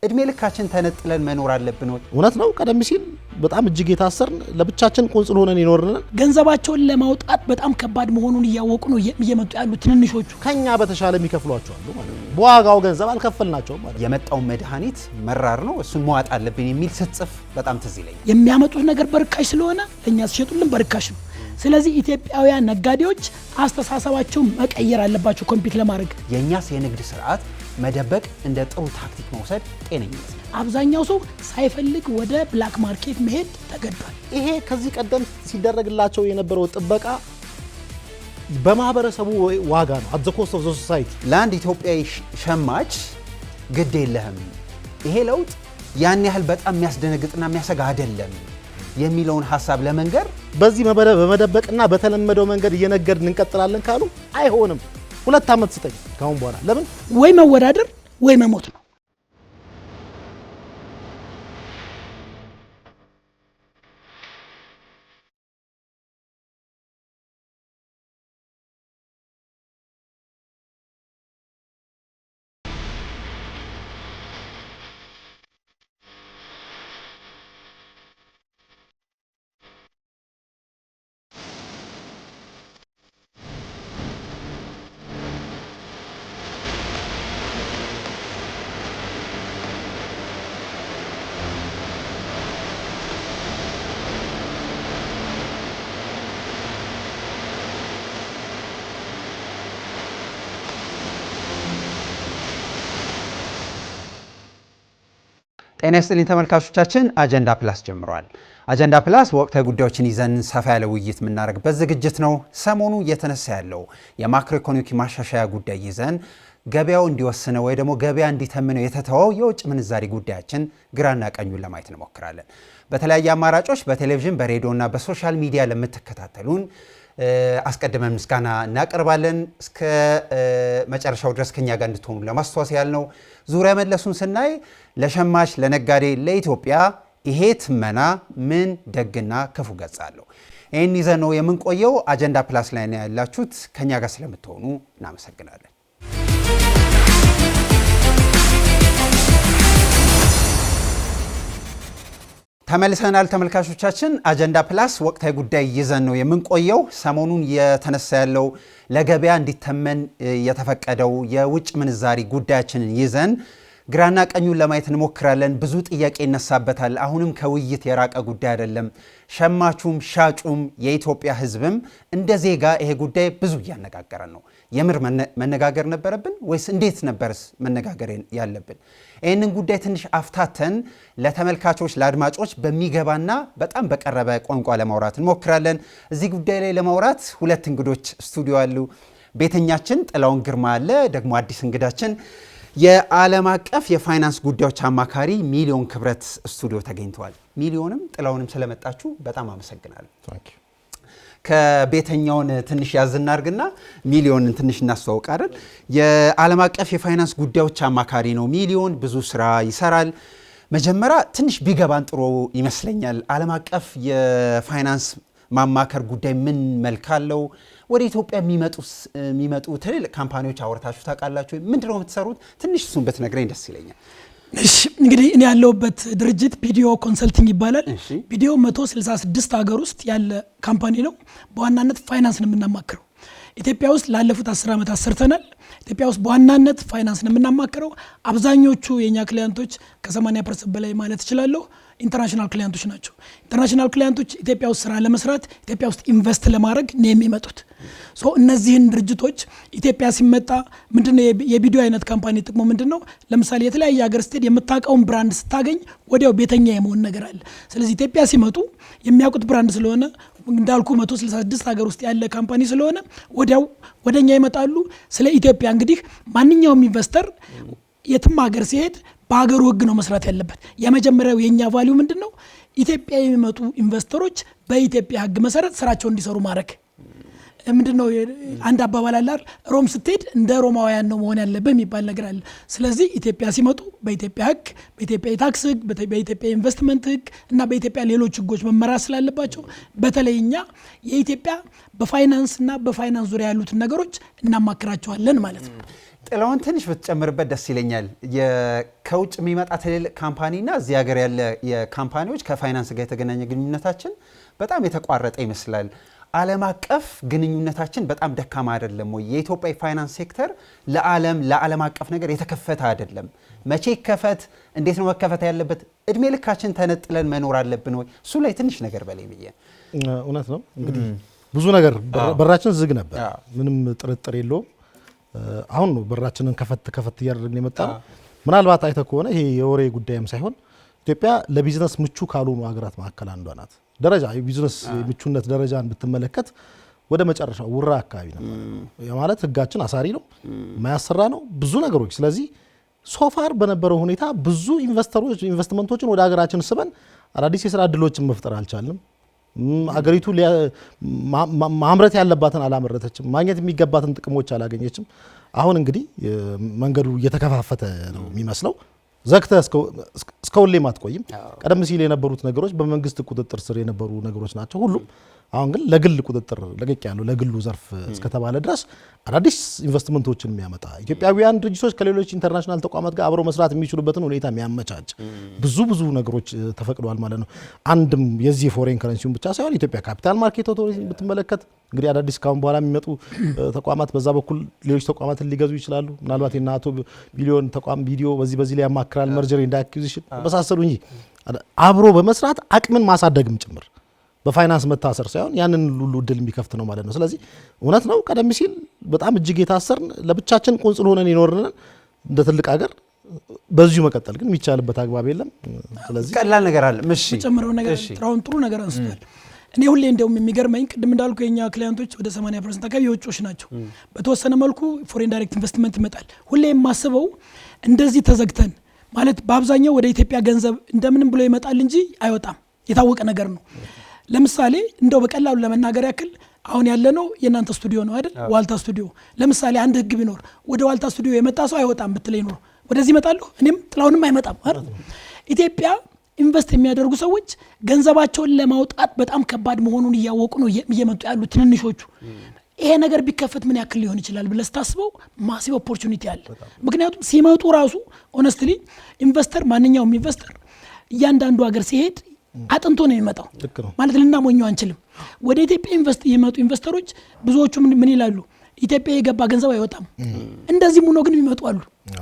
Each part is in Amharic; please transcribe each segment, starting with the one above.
እድሜ ልካችን ተነጥለን መኖር አለብን ወይ? እውነት ነው። ቀደም ሲል በጣም እጅግ የታሰርን ለብቻችን ቁንጽል ሆነን ይኖርናል። ገንዘባቸውን ለማውጣት በጣም ከባድ መሆኑን ያወቁ ነው እየመጡ ያሉት ትንንሾቹ። ከኛ በተሻለ የሚከፍሏቸው አሉ ማለት ነው። በዋጋው ገንዘብ አልከፈልናቸውም ማለት ነው። የመጣው መድኃኒት መራር ነው እሱን መዋጥ አለብን የሚል ስትጽፍ በጣም ትዝ ይለኛል። የሚያመጡት ነገር በርካሽ ስለሆነ ለኛ ሲሸጡልን በርካሽ ነው። ስለዚህ ኢትዮጵያውያን ነጋዴዎች አስተሳሰባቸውን መቀየር አለባቸው ኮምፒት ለማድረግ። የኛስ የንግድ ስርዓት መደበቅ እንደ ጥሩ ታክቲክ መውሰድ ጤነኝነት ነው። አብዛኛው ሰው ሳይፈልግ ወደ ብላክ ማርኬት መሄድ ተገዷል። ይሄ ከዚህ ቀደም ሲደረግላቸው የነበረው ጥበቃ በማህበረሰቡ ዋጋ ነው። at the cost of the society። ለአንድ ኢትዮጵያዊ ሸማች ግድ የለህም ይሄ ለውጥ ያን ያህል በጣም የሚያስደነግጥና የሚያሰጋ አይደለም የሚለውን ሐሳብ ለመንገር በዚህ በመደበቅና በተለመደው መንገድ እየነገድን እንቀጥላለን ካሉ አይሆንም። 2 ዓመት ስጠኝ ካሁን በኋላ ለምን ወይ መወዳደር ወይ መሞት ነው። ጤና ይስጥልኝ ተመልካቾቻችን፣ አጀንዳ ፕላስ ጀምሯል። አጀንዳ ፕላስ ወቅታዊ ጉዳዮችን ይዘን ሰፋ ያለ ውይይት የምናደርግበት ዝግጅት ነው። ሰሞኑ እየተነሳ ያለው የማክሮ ኢኮኖሚክ ማሻሻያ ጉዳይ ይዘን ገበያው እንዲወስነው ወይ ደግሞ ገበያ እንዲተምነው የተተወው የውጭ ምንዛሪ ጉዳያችን ግራና ቀኙን ለማየት እንሞክራለን። በተለያየ አማራጮች በቴሌቪዥን በሬዲዮና በሶሻል ሚዲያ ለምትከታተሉን አስቀድመን ምስጋና እናቀርባለን። እስከ መጨረሻው ድረስ ከኛ ጋር እንድትሆኑ ለማስተዋወስ ያህል ነው። ዙሪያ መለሱን ስናይ ለሸማች ለነጋዴ ለኢትዮጵያ ይሄ ትመና ምን ደግና ክፉ ገጽ አለው? ይህን ይዘን ነው የምንቆየው። አጀንዳ ፕላስ ላይ ነው ያላችሁት። ከኛ ጋር ስለምትሆኑ እናመሰግናለን። ተመልሰናል ተመልካቾቻችን። አጀንዳ ፕላስ ወቅታዊ ጉዳይ ይዘን ነው የምንቆየው። ሰሞኑን የተነሳ ያለው ለገበያ እንዲተመን የተፈቀደው የውጭ ምንዛሪ ጉዳያችንን ይዘን ግራና ቀኙን ለማየት እንሞክራለን። ብዙ ጥያቄ ይነሳበታል። አሁንም ከውይይት የራቀ ጉዳይ አይደለም። ሸማቹም ሻጩም የኢትዮጵያ ሕዝብም እንደ ዜጋ ይሄ ጉዳይ ብዙ እያነጋገረን ነው። የምር መነጋገር ነበረብን ወይስ እንዴት ነበርስ መነጋገር ያለብን? ይህንን ጉዳይ ትንሽ አፍታተን ለተመልካቾች ለአድማጮች በሚገባና በጣም በቀረበ ቋንቋ ለማውራት እንሞክራለን። እዚህ ጉዳይ ላይ ለማውራት 2 እንግዶች ስቱዲዮ አሉ። ቤተኛችን ጥላውን ግርማ አለ፣ ደግሞ አዲስ እንግዳችን የዓለም አቀፍ የፋይናንስ ጉዳዮች አማካሪ ሚሊዮን ክብረት ስቱዲዮ ተገኝተዋል። ሚሊዮንም ጥላውንም ስለመጣችሁ በጣም አመሰግናለሁ። ከቤተኛውን ትንሽ ያዝና አርግና ሚሊዮንን ትንሽ እናስተዋውቃለን። የዓለም አቀፍ የፋይናንስ ጉዳዮች አማካሪ ነው ሚሊዮን። ብዙ ስራ ይሰራል። መጀመሪያ ትንሽ ቢገባን ጥሩ ይመስለኛል። ዓለም አቀፍ የፋይናንስ ማማከር ጉዳይ ምን መልክ አለው? ወደ ኢትዮጵያ የሚመጡ ትልልቅ ካምፓኒዎች አወርታችሁ ታውቃላችሁ? ምንድን ነው የምትሰሩት? ትንሽ እሱን ብትነግረኝ ደስ ይለኛል። እሺ፣ እንግዲህ እኔ ያለሁበት ድርጅት ቪዲዮ ኮንሰልቲንግ ይባላል። ቪዲዮ 166 ሀገር ውስጥ ያለ ካምፓኒ ነው። በዋናነት ፋይናንስ ነው የምናማክረው። ኢትዮጵያ ውስጥ ላለፉት 10 ዓመታት ሰርተናል። ኢትዮጵያ ውስጥ በዋናነት ፋይናንስ ነው የምናማክረው። አብዛኞቹ የኛ ክሊያንቶች ከ80% በላይ ማለት እችላለሁ ኢንተርናሽናል ክሊያንቶች ናቸው። ኢንተርናሽናል ክሊያንቶች ኢትዮጵያ ውስጥ ስራ ለመስራት ኢትዮጵያ ውስጥ ኢንቨስት ለማድረግ ነው የሚመጡት። እነዚህን ድርጅቶች ኢትዮጵያ ሲመጣ ምንድነው የቪዲዮ አይነት ካምፓኒ ጥቅሙ ምንድነው? ለምሳሌ የተለያየ ሀገር ስትሄድ የምታውቀውን ብራንድ ስታገኝ ወዲያው ቤተኛ የመሆን ነገር አለ። ስለዚህ ኢትዮጵያ ሲመጡ የሚያውቁት ብራንድ ስለሆነ እንዳልኩ 166 ሀገር ውስጥ ያለ ካምፓኒ ስለሆነ ወዲያው ወደኛ ይመጣሉ። ስለ ኢትዮጵያ እንግዲህ ማንኛውም ኢንቨስተር የትም ሀገር ሲሄድ በሀገሩ ህግ ነው መስራት ያለበት። የመጀመሪያው የኛ ቫልዩ ምንድነው? ኢትዮጵያ የሚመጡ ኢንቨስተሮች በኢትዮጵያ ህግ መሰረት ስራቸውን እንዲሰሩ ማድረግ። ምንድነው አንድ አባባል አለ፣ ሮም ስትሄድ እንደ ሮማውያን ነው መሆን ያለበት የሚባል ነገር አለ። ስለዚህ ኢትዮጵያ ሲመጡ በኢትዮጵያ ህግ፣ በኢትዮጵያ የታክስ ህግ፣ በኢትዮጵያ ኢንቨስትመንት ህግ እና በኢትዮጵያ ሌሎች ህጎች መመራት ስላለባቸው በተለይኛ የኢትዮጵያ በፋይናንስ እና በፋይናንስ ዙሪያ ያሉትን ነገሮች እናማክራቸዋለን ማለት ነው። ጥላውን ትንሽ ብትጨምርበት ደስ ይለኛል። ከውጭ የሚመጣ ትልልቅ ካምፓኒና እዚህ ሀገር ያለ የካምፓኒዎች ከፋይናንስ ጋር የተገናኘ ግንኙነታችን በጣም የተቋረጠ ይመስላል። ዓለም አቀፍ ግንኙነታችን በጣም ደካማ አይደለም ወይ? የኢትዮጵያ ፋይናንስ ሴክተር ለዓለም አቀፍ ነገር የተከፈተ አይደለም። መቼ ይከፈት? እንዴት ነው መከፈት ያለበት? እድሜ ልካችን ተነጥለን መኖር አለብን ወይ? እሱ ላይ ትንሽ ነገር በላይ ብዬ። እውነት ነው እንግዲህ ብዙ ነገር በራችን ዝግ ነበር፣ ምንም ጥርጥር የለውም። አሁን ነው በራችንን ከፈት እያደረግን የመጣ ነው። ምናልባት አይተህ ከሆነ ይሄ የወሬ ጉዳይም ሳይሆን ኢትዮጵያ ለቢዝነስ ምቹ ካልሆኑ ሀገራት መካከል አንዷ ናት። ደረጃ የቢዝነስ ምቹነት ደረጃን ብትመለከት ወደ መጨረሻው ውራ አካባቢ ነበር። ማለት ህጋችን አሳሪ ነው፣ ማያሰራ ነው ብዙ ነገሮች። ስለዚህ ሶፋር በነበረው ሁኔታ ብዙ ኢንቨስትመንቶችን ወደ ሀገራችን ስበን አዳዲስ የስራ እድሎችን መፍጠር አልቻልንም። ሀገሪቱ ማምረት ያለባትን አላመረተችም፣ ማግኘት የሚገባትን ጥቅሞች አላገኘችም። አሁን እንግዲህ መንገዱ እየተከፋፈተ ነው የሚመስለው። ዘግተህ እስከ ሁሌም አትቆይም። ቀደም ሲል የነበሩት ነገሮች በመንግስት ቁጥጥር ስር የነበሩ ነገሮች ናቸው ሁሉም። አሁን ግን ለግል ቁጥጥር ለቀቅ ያለው ለግሉ ዘርፍ እስከተባለ ድረስ አዳዲስ ኢንቨስትመንቶችን የሚያመጣ ኢትዮጵያውያን ድርጅቶች ከሌሎች ኢንተርናሽናል ተቋማት ጋር አብረው መስራት የሚችሉበትን ሁኔታ የሚያመቻች ብዙ ነገሮች ተፈቅደዋል ማለት ነው። አንድም የዚህ ፎሬን ከረንሲውን ብቻ ሳይሆን ኢትዮጵያ ካፒታል ማርኬት ኦቶሪቲ ብትመለከት እንግዲህ አዳዲስ ካሁን በኋላ የሚመጡ ተቋማት በዛ በኩል ሌሎች ተቋማትን ሊገዙ ይችላሉ። ምናልባት የእነ አቶ ቢሊዮን ተቋም ቪዲዮ በዚህ ላይ ያማክራል፣ መርጀር ኢንድ አኩዚሽን መሳሰሉ እንጂ አብሮ በመስራት አቅምን ማሳደግም ጭምር በፋይናንስ መታሰር ሳይሆን ያንን ሁሉ እድል የሚከፍት ነው ማለት ነው። ስለዚህ እውነት ነው ቀደም ሲል በጣም እጅግ የታሰርን ለብቻችን ቁንጽል ሆነን ይኖርን እንደ ትልቅ ሀገር በዚሁ መቀጠል ግን የሚቻልበት አግባብ የለም። ስለዚህ ቀላል ነገር አለ። እሺ ጨምረው ነገር ጥራውን ጥሩ ነገር አንስቷል። እኔ ሁሌ እንደውም የሚገርመኝ ቅድም እንዳልኩ የኛ ክላይንቶች ወደ 80% አካባቢ የውጭዎች ናቸው። በተወሰነ መልኩ ፎሬን ዳይሬክት ኢንቨስትመንት ይመጣል። ሁሌ የማስበው እንደዚህ ተዘግተን ማለት በአብዛኛው ወደ ኢትዮጵያ ገንዘብ እንደምንም ብሎ ይመጣል እንጂ አይወጣም። የታወቀ ነገር ነው። ለምሳሌ እንደው በቀላሉ ለመናገር ያክል አሁን ያለነው የናንተ ስቱዲዮ ነው አይደል? ዋልታ ስቱዲዮ። ለምሳሌ አንድ ህግ ቢኖር ወደ ዋልታ ስቱዲዮ የመጣ ሰው አይወጣም ብትለኝ ኖር ወደዚህ ይመጣሉ፣ እኔም ጥላውንም አይመጣም አይደል? ኢትዮጵያ ኢንቨስት የሚያደርጉ ሰዎች ገንዘባቸውን ለማውጣት በጣም ከባድ መሆኑን እያወቁ ነው እየመጡ ያሉ ትንንሾቹ። ይሄ ነገር ቢከፈት ምን ያክል ሊሆን ይችላል ብለህ ስታስበው ማሲቭ ኦፖርቹኒቲ አለ። ምክንያቱም ሲመጡ ራሱ ኦነስትሊ ኢንቨስተር ማንኛውም ኢንቨስተር እያንዳንዱ ሀገር ሲሄድ አጥንቶ ነው የሚመጣው ማለት ልናሞኘው አንችልም። ወደ ኢትዮጵያ የመጡ ኢንቨስተሮች ብዙዎቹ ምን ይላሉ? ኢትዮጵያ የገባ ገንዘብ አይወጣም። እንደዚህ ሆኖ ግን የሚመጡ አሉ።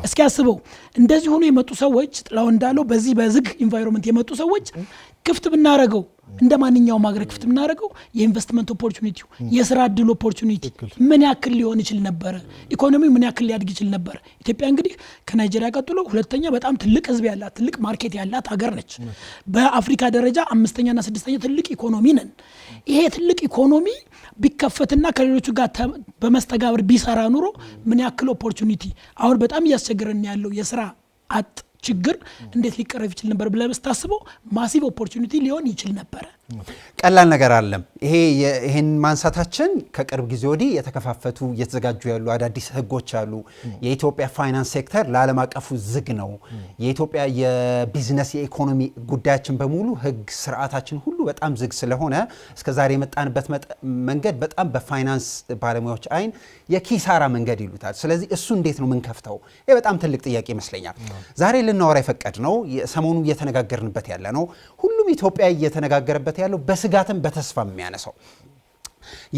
እስኪ አስበው እንደዚህ ሆኖ የመጡ ሰዎች ጥላው እንዳለው በዚህ በዝግ ኢንቫይሮንመንት የመጡ ሰዎች ክፍት ብናረገው እንደ ማንኛውም ሀገር ክፍት ብናረገው የኢንቨስትመንት ኦፖርቹኒቲ የስራ እድል ኦፖርቹኒቲ ምን ያክል ሊሆን ይችል ነበር? ኢኮኖሚው ምን ያክል ሊያድግ ይችል ነበር? ኢትዮጵያ እንግዲህ ከናይጄሪያ ቀጥሎ ሁለተኛ በጣም ትልቅ ህዝብ ያላት ትልቅ ማርኬት ያላት ሀገር ነች። በአፍሪካ ደረጃ 5ኛና 6ኛ ትልቅ ኢኮኖሚ ነን። ይሄ ትልቅ ኢኮኖሚ ቢከፈትና ከሌሎቹ ጋር በመስተጋብር ቢሰራ ኑሮ ምን ያክል ኦፖርቹኒቲ አሁን በጣም እያስቸገረን ያለው የስራ አጥ ችግር እንዴት ሊቀረፍ ይችል ነበር ብለህ ስታስበው ማሲቭ ኦፖርቹኒቲ ሊሆን ይችል ነበር። ቀላል ነገር አይደለም። ይሄን ማንሳታችን ከቅርብ ጊዜ ወዲህ የተከፋፈቱ እየተዘጋጁ ያሉ አዳዲስ ህጎች አሉ። የኢትዮጵያ ፋይናንስ ሴክተር ለዓለም አቀፉ ዝግ ነው። የኢትዮጵያ የቢዝነስ የኢኮኖሚ ጉዳያችን በሙሉ ህግ ስርዓታችን ሁሉ በጣም ዝግ ስለሆነ እስከዛሬ የመጣንበት መንገድ በጣም በፋይናንስ ባለሙያዎች አይን የኪሳራ መንገድ ይሉታል። ስለዚህ እሱ እንዴት ነው ምንከፍተው? ይሄ በጣም ትልቅ ጥያቄ ይመስለኛል። ዛሬ ልናወራ የፈቀድ ነው ሰሞኑ እየተነጋገርንበት ያለ ነው። ሁሉም ኢትዮጵያ እየተነጋገረበት ያለው በስጋትም በተስፋ የሚያነሳው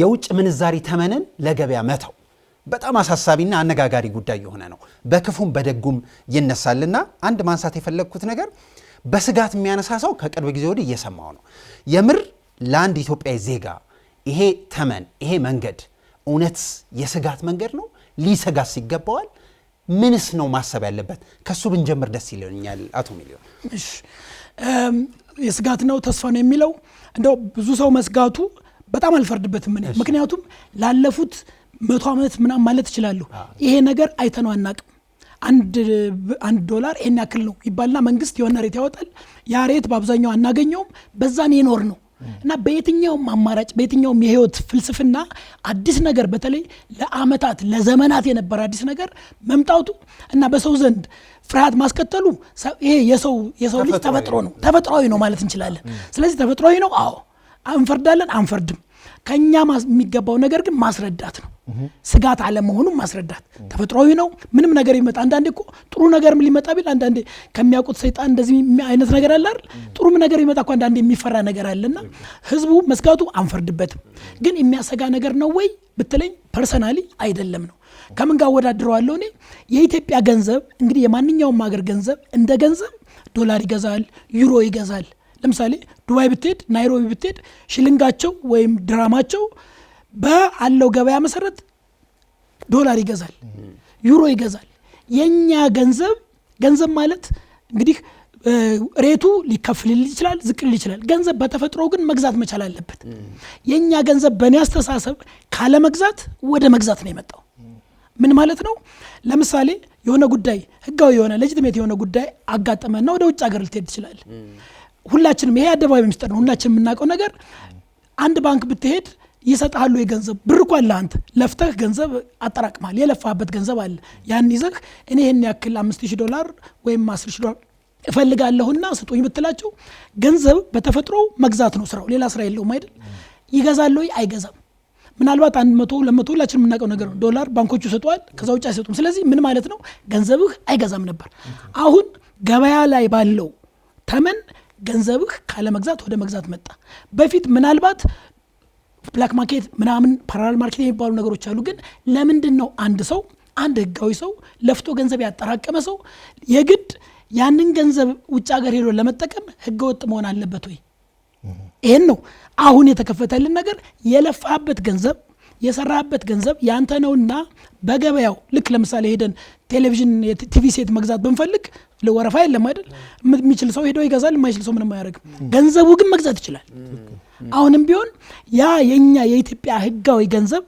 የውጭ ምንዛሪ ተመንን ለገበያ መተው በጣም አሳሳቢና አነጋጋሪ ጉዳይ የሆነ ነው። በክፉም በደጉም ይነሳልና አንድ ማንሳት የፈለግኩት ነገር በስጋት የሚያነሳ ሰው ከቅርብ ጊዜ ወዲህ እየሰማው ነው። የምር ለአንድ ኢትዮጵያዊ ዜጋ ይሄ ተመን ይሄ መንገድ እውነት የስጋት መንገድ ነው? ሊሰጋስ ይገባዋል? ምንስ ነው ማሰብ ያለበት? ከሱ ብንጀምር ደስ ይለኛል። አቶ ሚሊዮን እሺ የስጋት ነው ተስፋ ነው የሚለው እንደው ብዙ ሰው መስጋቱ በጣም አልፈርድበትም። ምክንያቱም ላለፉት 100 ዓመት ምናምን ማለት እችላለሁ ይሄ ነገር አይተነው አናቅም። አንድ ዶላር ይሄን ያክል ነው ይባልና መንግስት የሆነ ሬት ያወጣል። ያ ሬት በአብዛኛው አናገኘውም። በዛን የኖር ነው እና በየትኛውም አማራጭ በየትኛውም የህይወት ፍልስፍና አዲስ ነገር በተለይ ለአመታት ለዘመናት የነበረ አዲስ ነገር መምጣቱ እና በሰው ዘንድ ፍርሃት ማስከተሉ ይሄ የሰው ልጅ ተፈጥሮ ነው፣ ተፈጥሯዊ ነው ማለት እንችላለን። ስለዚህ ተፈጥሯዊ ነው። አዎ እንፈርዳለን አንፈርድም። ከኛ የሚገባው ነገር ግን ማስረዳት ነው። ስጋት አለመሆኑን ማስረዳት ተፈጥሯዊ ነው። ምንም ነገር ይመጣ አንዳንዴ እኮ ጥሩ ነገርም ሊመጣ ቢል አንዳንዴ ከሚያውቁት ሰይጣን እንደዚህ አይነት ነገር አለ አይደል? ጥሩም ነገር ይመጣ እኮ አንዳንዴ የሚፈራ ነገር አለና ህዝቡ መስጋቱ አንፈርድበትም። ግን የሚያሰጋ ነገር ነው ወይ ብትለኝ ፐርሰናሊ አይደለም ነው። ከምን ጋር ወዳድረዋለሁ እኔ የኢትዮጵያ ገንዘብ እንግዲህ የማንኛውም ሀገር ገንዘብ እንደ ገንዘብ ዶላር ይገዛል፣ ዩሮ ይገዛል። ለምሳሌ ዱባይ ብትሄድ፣ ናይሮቢ ብትሄድ ሽልንጋቸው ወይም ድራማቸው በአለው ገበያ መሰረት ዶላር ይገዛል፣ ዩሮ ይገዛል። የኛ ገንዘብ ማለት እንግዲህ ሬቱ ሊከፍል ይችላል፣ ዝቅ ሊል ይችላል። ገንዘብ በተፈጥሮ ግን መግዛት መቻል አለበት። የኛ ገንዘብ በእኔ አስተሳሰብ ካለ መግዛት ወደ መግዛት ነው የመጣው። ምን ማለት ነው? ለምሳሌ የሆነ ጉዳይ ህጋዊ የሆነ ሌጂቲሜት የሆነ ጉዳይ አጋጠመና ወደ ውጭ ሀገር ልትሄድ ትችላል። ሁላችንም ይሄ አደባባይ ሚስጥር ነው፣ ሁላችንም የምናውቀው ነገር። አንድ ባንክ ብትሄድ ይሰጣሉ የገንዘብ ብር እኮ አለ። አንተ ለፍተህ ገንዘብ አጠራቅማል፣ የለፋበት ገንዘብ አለ። ያን ይዘህ እኔ ይሄን ያክል $5000 ወይም $10000 እፈልጋለሁና ስጡኝ ብትላቸው ገንዘብ በተፈጥሮ መግዛት ነው ስራው፣ ሌላ ስራ የለውም አይደል? ይገዛል ወይ? አይገዛም። ምናልባት 100 200 ሁላችንም የምናውቀው ነገር ነው። ዶላር ባንኮቹ ሰጥቷል፣ ከዛ ውጭ አይሰጡም። ስለዚህ ምን ማለት ነው? ገንዘብህ አይገዛም ነበር። አሁን ገበያ ላይ ባለው ተመን ገንዘብህ ካለ መግዛት ወደ መግዛት መጣ። በፊት ምናልባት ብላክ ማርኬት ምናምን ፓራላል ማርኬት የሚባሉ ነገሮች አሉ። ግን ለምንድን ነው አንድ ህጋዊ ሰው ለፍቶ ገንዘብ ያጠራቀመ ሰው የግድ ያንን ገንዘብ ውጭ ሀገር ሄዶ ለመጠቀም ህገወጥ መሆን አለበት ወይ? ይሄን ነው አሁን የተከፈተልን ነገር። የለፋበት ገንዘብ የሰራበት ገንዘብ ያንተ ነውና በገበያው ልክ ለምሳሌ ሄደን ቴሌቪዥን ቲቪ ሴት መግዛት ብንፈልግ ለወረፋ የለም አይደል? የሚችል ሰው ሄዶ ይገዛል፣ የማይችል ሰው ምንም አያደርግም። ገንዘቡ ግን መግዛት ይችላል። አሁንም ቢሆን ያ የኛ የኢትዮጵያ ህጋዊ ገንዘብ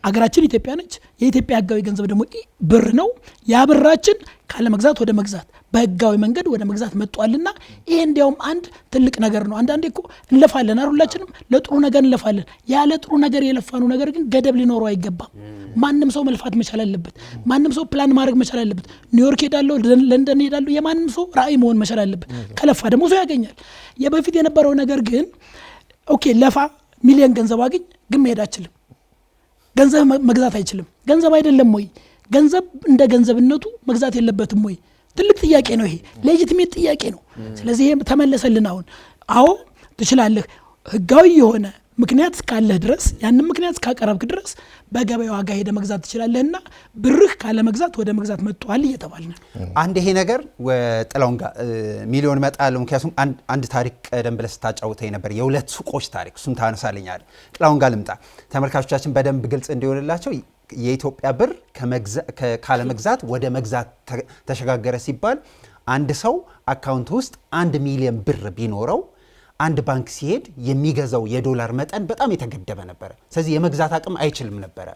አገራችን ኢትዮጵያ ነች። የኢትዮጵያ ህጋዊ ገንዘብ ደግሞ ብር ነው። ያ ብራችን ካለ መግዛት ወደ መግዛት በህጋዊ መንገድ ወደ መግዛት መጥቷልና ይሄ እንዲያውም አንድ ትልቅ ነገር ነው። አንዳንዴ እኮ እንለፋለን አይደል? ሁላችንም ለጥሩ ነገር እንለፋለን። ያለ ጥሩ ነገር የለፋነው ነገር ግን ገደብ ሊኖረው አይገባም። ማንም ሰው መልፋት መቻል አለበት። ማንም ሰው ፕላን ማድረግ መቻል አለበት። ኒውዮርክ ሄዳለሁ፣ ለንደን ሄዳለሁ፣ የማንም ሰው ራዕይ መሆን መቻል አለበት። ከለፋ ደግሞ ሰው ያገኛል። የበፊት የነበረው ነገር ግን ኦኬ ለፋ ሚሊዮን ገንዘብ አግኝ ግን መሄድ አይችልም። ገንዘብ መግዛት አይችልም። ገንዘብ አይደለም ወይ? ገንዘብ እንደ ገንዘብነቱ መግዛት የለበትም ወይ? ትልቅ ጥያቄ ነው። ይሄ ሌጂቲሜት ጥያቄ ነው። ስለዚህ ይሄ ተመለሰልን። አሁን አዎ ትችላለህ፣ ህጋዊ የሆነ ምክንያት ካለህ ድረስ ያንን ምክንያት ካቀረብክ ድረስ በገበያ ዋጋ ሄደ መግዛት ትችላለህና ብርህ ካለ መግዛት ወደ መግዛት መጥቷል እየተባልን ነው። አንድ ይሄ ነገር ጥላውን ጋር ሚሊዮን መጣለው። ምክንያቱም አንድ ታሪክ ቀደም ብለህ ስታጫውተኝ ነበር፣ የሁለት ሱቆች ታሪክ። እሱን ታነሳለኛል። ጥላውን ጋር ልምጣ። ተመልካቾቻችን በደንብ ግልጽ እንዲሆንላቸው የኢትዮጵያ ብር ካለ መግዛት ወደ መግዛት ተሸጋገረ ሲባል አንድ ሰው አካውንት ውስጥ 1 ሚሊዮን ብር ቢኖረው አንድ ባንክ ሲሄድ የሚገዛው የዶላር መጠን በጣም የተገደበ ነበረ። ስለዚህ የመግዛት አቅም አይችልም ነበረ።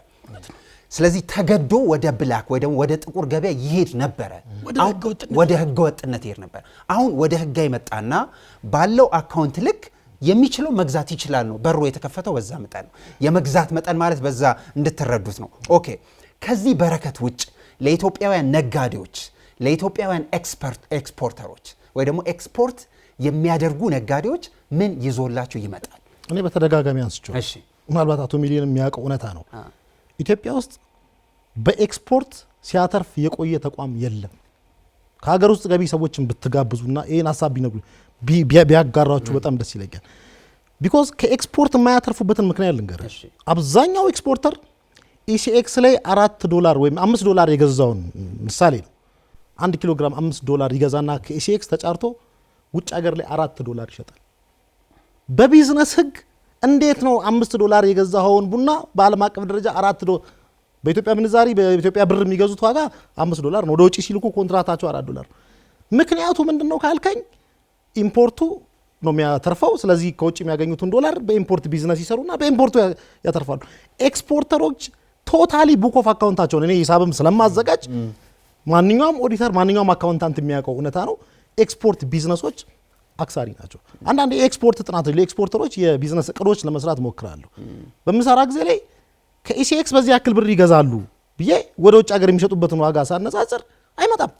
ስለዚህ ተገዶ ወደ ብላክ ወይ ደግሞ ወደ ጥቁር ገበያ ይሄድ ነበረ፣ ወደ ህገወጥነት ይሄድ ነበር። አሁን ወደ ህጋዊ መጣና ባለው አካውንት ልክ የሚችለው መግዛት ይችላል ነው። በሩ የተከፈተው በዛ መጠን ነው። የመግዛት መጠን ማለት በዛ እንድትረዱት ነው። ኦኬ። ከዚህ በረከት ውጭ ለኢትዮጵያውያን ነጋዴዎች፣ ለኢትዮጵያውያን ኤክስፖርተሮች ወይ ደግሞ ኤክስፖርት የሚያደርጉ ነጋዴዎች ምን ይዞላችሁ ይመጣል? እኔ በተደጋጋሚ አንስቼው ምናልባት አቶ ሚሊዮን የሚያውቀው እውነታ ነው። ኢትዮጵያ ውስጥ በኤክስፖርት ሲያተርፍ የቆየ ተቋም የለም። ከሀገር ውስጥ ገቢ ሰዎችን ብትጋብዙና ይሄን ሐሳብ ቢነግሩ ቢያጋራችሁ በጣም ደስ ይለኛል። ቢኮዝ ከኤክስፖርት የማያተርፉበትን ምክንያት ልንገርህ። አብዛኛው ኤክስፖርተር ኢሲኤክስ ላይ $4 ወይም $5 የገዛውን ምሳሌ ነው። 1 ኪሎ ግራም $5 ይገዛና ከኢሲኤክስ ተጫርቶ ውጭ ሀገር ላይ $4 ይሸጣል። በቢዝነስ ህግ እንዴት ነው $5 የገዛውን ቡና በዓለም አቀፍ ደረጃ $4 በኢትዮጵያ ምንዛሪ በኢትዮጵያ ብር የሚገዙት ዋጋ $5 ነው። ወደ ውጪ ሲልኩ ኮንትራታቸው $4። ምክንያቱ ምንድነው ካልከኝ ኢምፖርቱ ነው የሚያተርፈው። ስለዚህ ከውጭ የሚያገኙትን ዶላር በኢምፖርት ቢዝነስ ይሰሩና በኢምፖርቱ ያተርፋሉ። ኤክስፖርተሮች ቶታሊ ቡክ ኦፍ አካውንታቸውን እኔ ሂሳብም ስለማዘጋጅ ማንኛውም ኦዲተር ማንኛውም አካውንታንት የሚያውቀው እውነታ ነው። ኤክስፖርት ቢዝነሶች አክሳሪ ናቸው። አንዳንድ የኤክስፖርት ጥናቶች ለኤክስፖርተሮች የቢዝነስ እቅዶች ለመስራት ሞክራለሁ። በምሰራ ጊዜ ላይ ከኢሲኤክስ በዚህ ያክል ብር ይገዛሉ ብዬ ወደ ውጭ ሀገር የሚሸጡበትን ዋጋ ሳነጻጽር አይመጣም።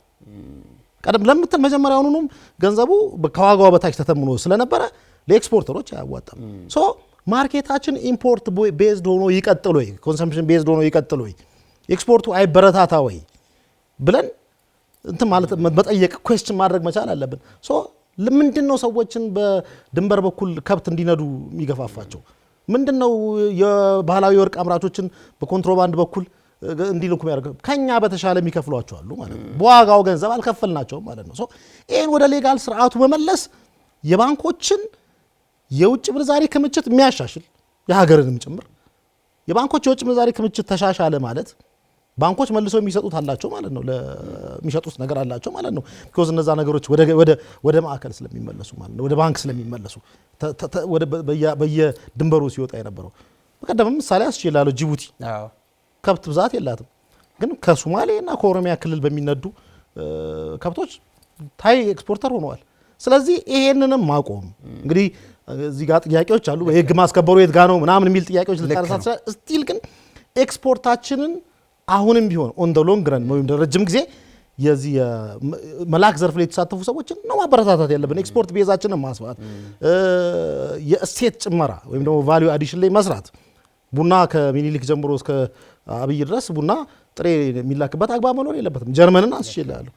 ቀደም ለምትል መጀመሪያውኑም ገንዘቡ ከዋጋው በታች ተተምኖ ስለነበረ ለኤክስፖርተሮች አያዋጣም። ሶ ማርኬታችን ኢምፖርት ቤዝድ ሆኖ ይቀጥል ወይ ኮንሰምፕሽን ቤዝድ ሆኖ ይቀጥል ወይ ኤክስፖርቱ አይበረታታ ወይ ብለን እንትን ማለት መጠየቅ ኩዌስችን ማድረግ መቻል አለብን። ሶ ለምንድነው ሰዎችን በድንበር በኩል ከብት እንዲነዱ የሚገፋፋቸው? ምንድነው የባህላዊ ወርቅ አምራቾችን በኮንትሮባንድ በኩል እንዲልኩ ያደርጋሉ? ከኛ በተሻለ የሚከፍሏቸው አሉ ማለት ነው። በዋጋው ገንዘብ አልከፈልናቸውም ማለት ነው። ሶ ይሄን ወደ ሌጋል ስርዓቱ መመለስ የባንኮችን የውጭ ምንዛሪ ክምችት የሚያሻሽል የሀገርንም ጭምር የባንኮች የውጭ ምንዛሪ ክምችት ተሻሻለ ማለት ባንኮች መልሰው የሚሰጡት አላቸው ማለት ነው። ለሚሸጡት ነገር አላቸው ማለት ነው። ቢኮዝ እነዛ ነገሮች ወደ ማዕከል ስለሚመለሱ ማለት ነው፣ ወደ ባንክ ስለሚመለሱ በየድንበሩ ሲወጣ የነበረው በቀደም ምሳሌ አስችላለሁ። ጅቡቲ ከብት ብዛት የላትም፣ ግን ከሶማሌ እና ከኦሮሚያ ክልል በሚነዱ ከብቶች ታይ ኤክስፖርተር ሆነዋል። ስለዚህ ይሄንንም ማቆም እንግዲህ እዚህ ጋር ጥያቄዎች አሉ። የህግ ማስከበሩ የት ጋ ነው ምናምን የሚል ጥያቄዎች ልታነሳ ስቲል ግን ኤክስፖርታችንን አሁንም ቢሆን ኦን ደ ሎንግ ረን ወይም ረጅም ጊዜ የዚህ መላክ ዘርፍ ላይ የተሳተፉ ሰዎችን ነው ማበረታታት ያለብን። ኤክስፖርት ቤዛችንን ማስፋት፣ የእሴት ጭመራ ወይም ደግሞ ቫልዩ አዲሽን ላይ መስራት። ቡና ከሚኒሊክ ጀምሮ እስከ አብይ ድረስ ቡና ጥሬ የሚላክበት አግባብ መኖር የለበትም። ጀርመንን አስችላለሁ።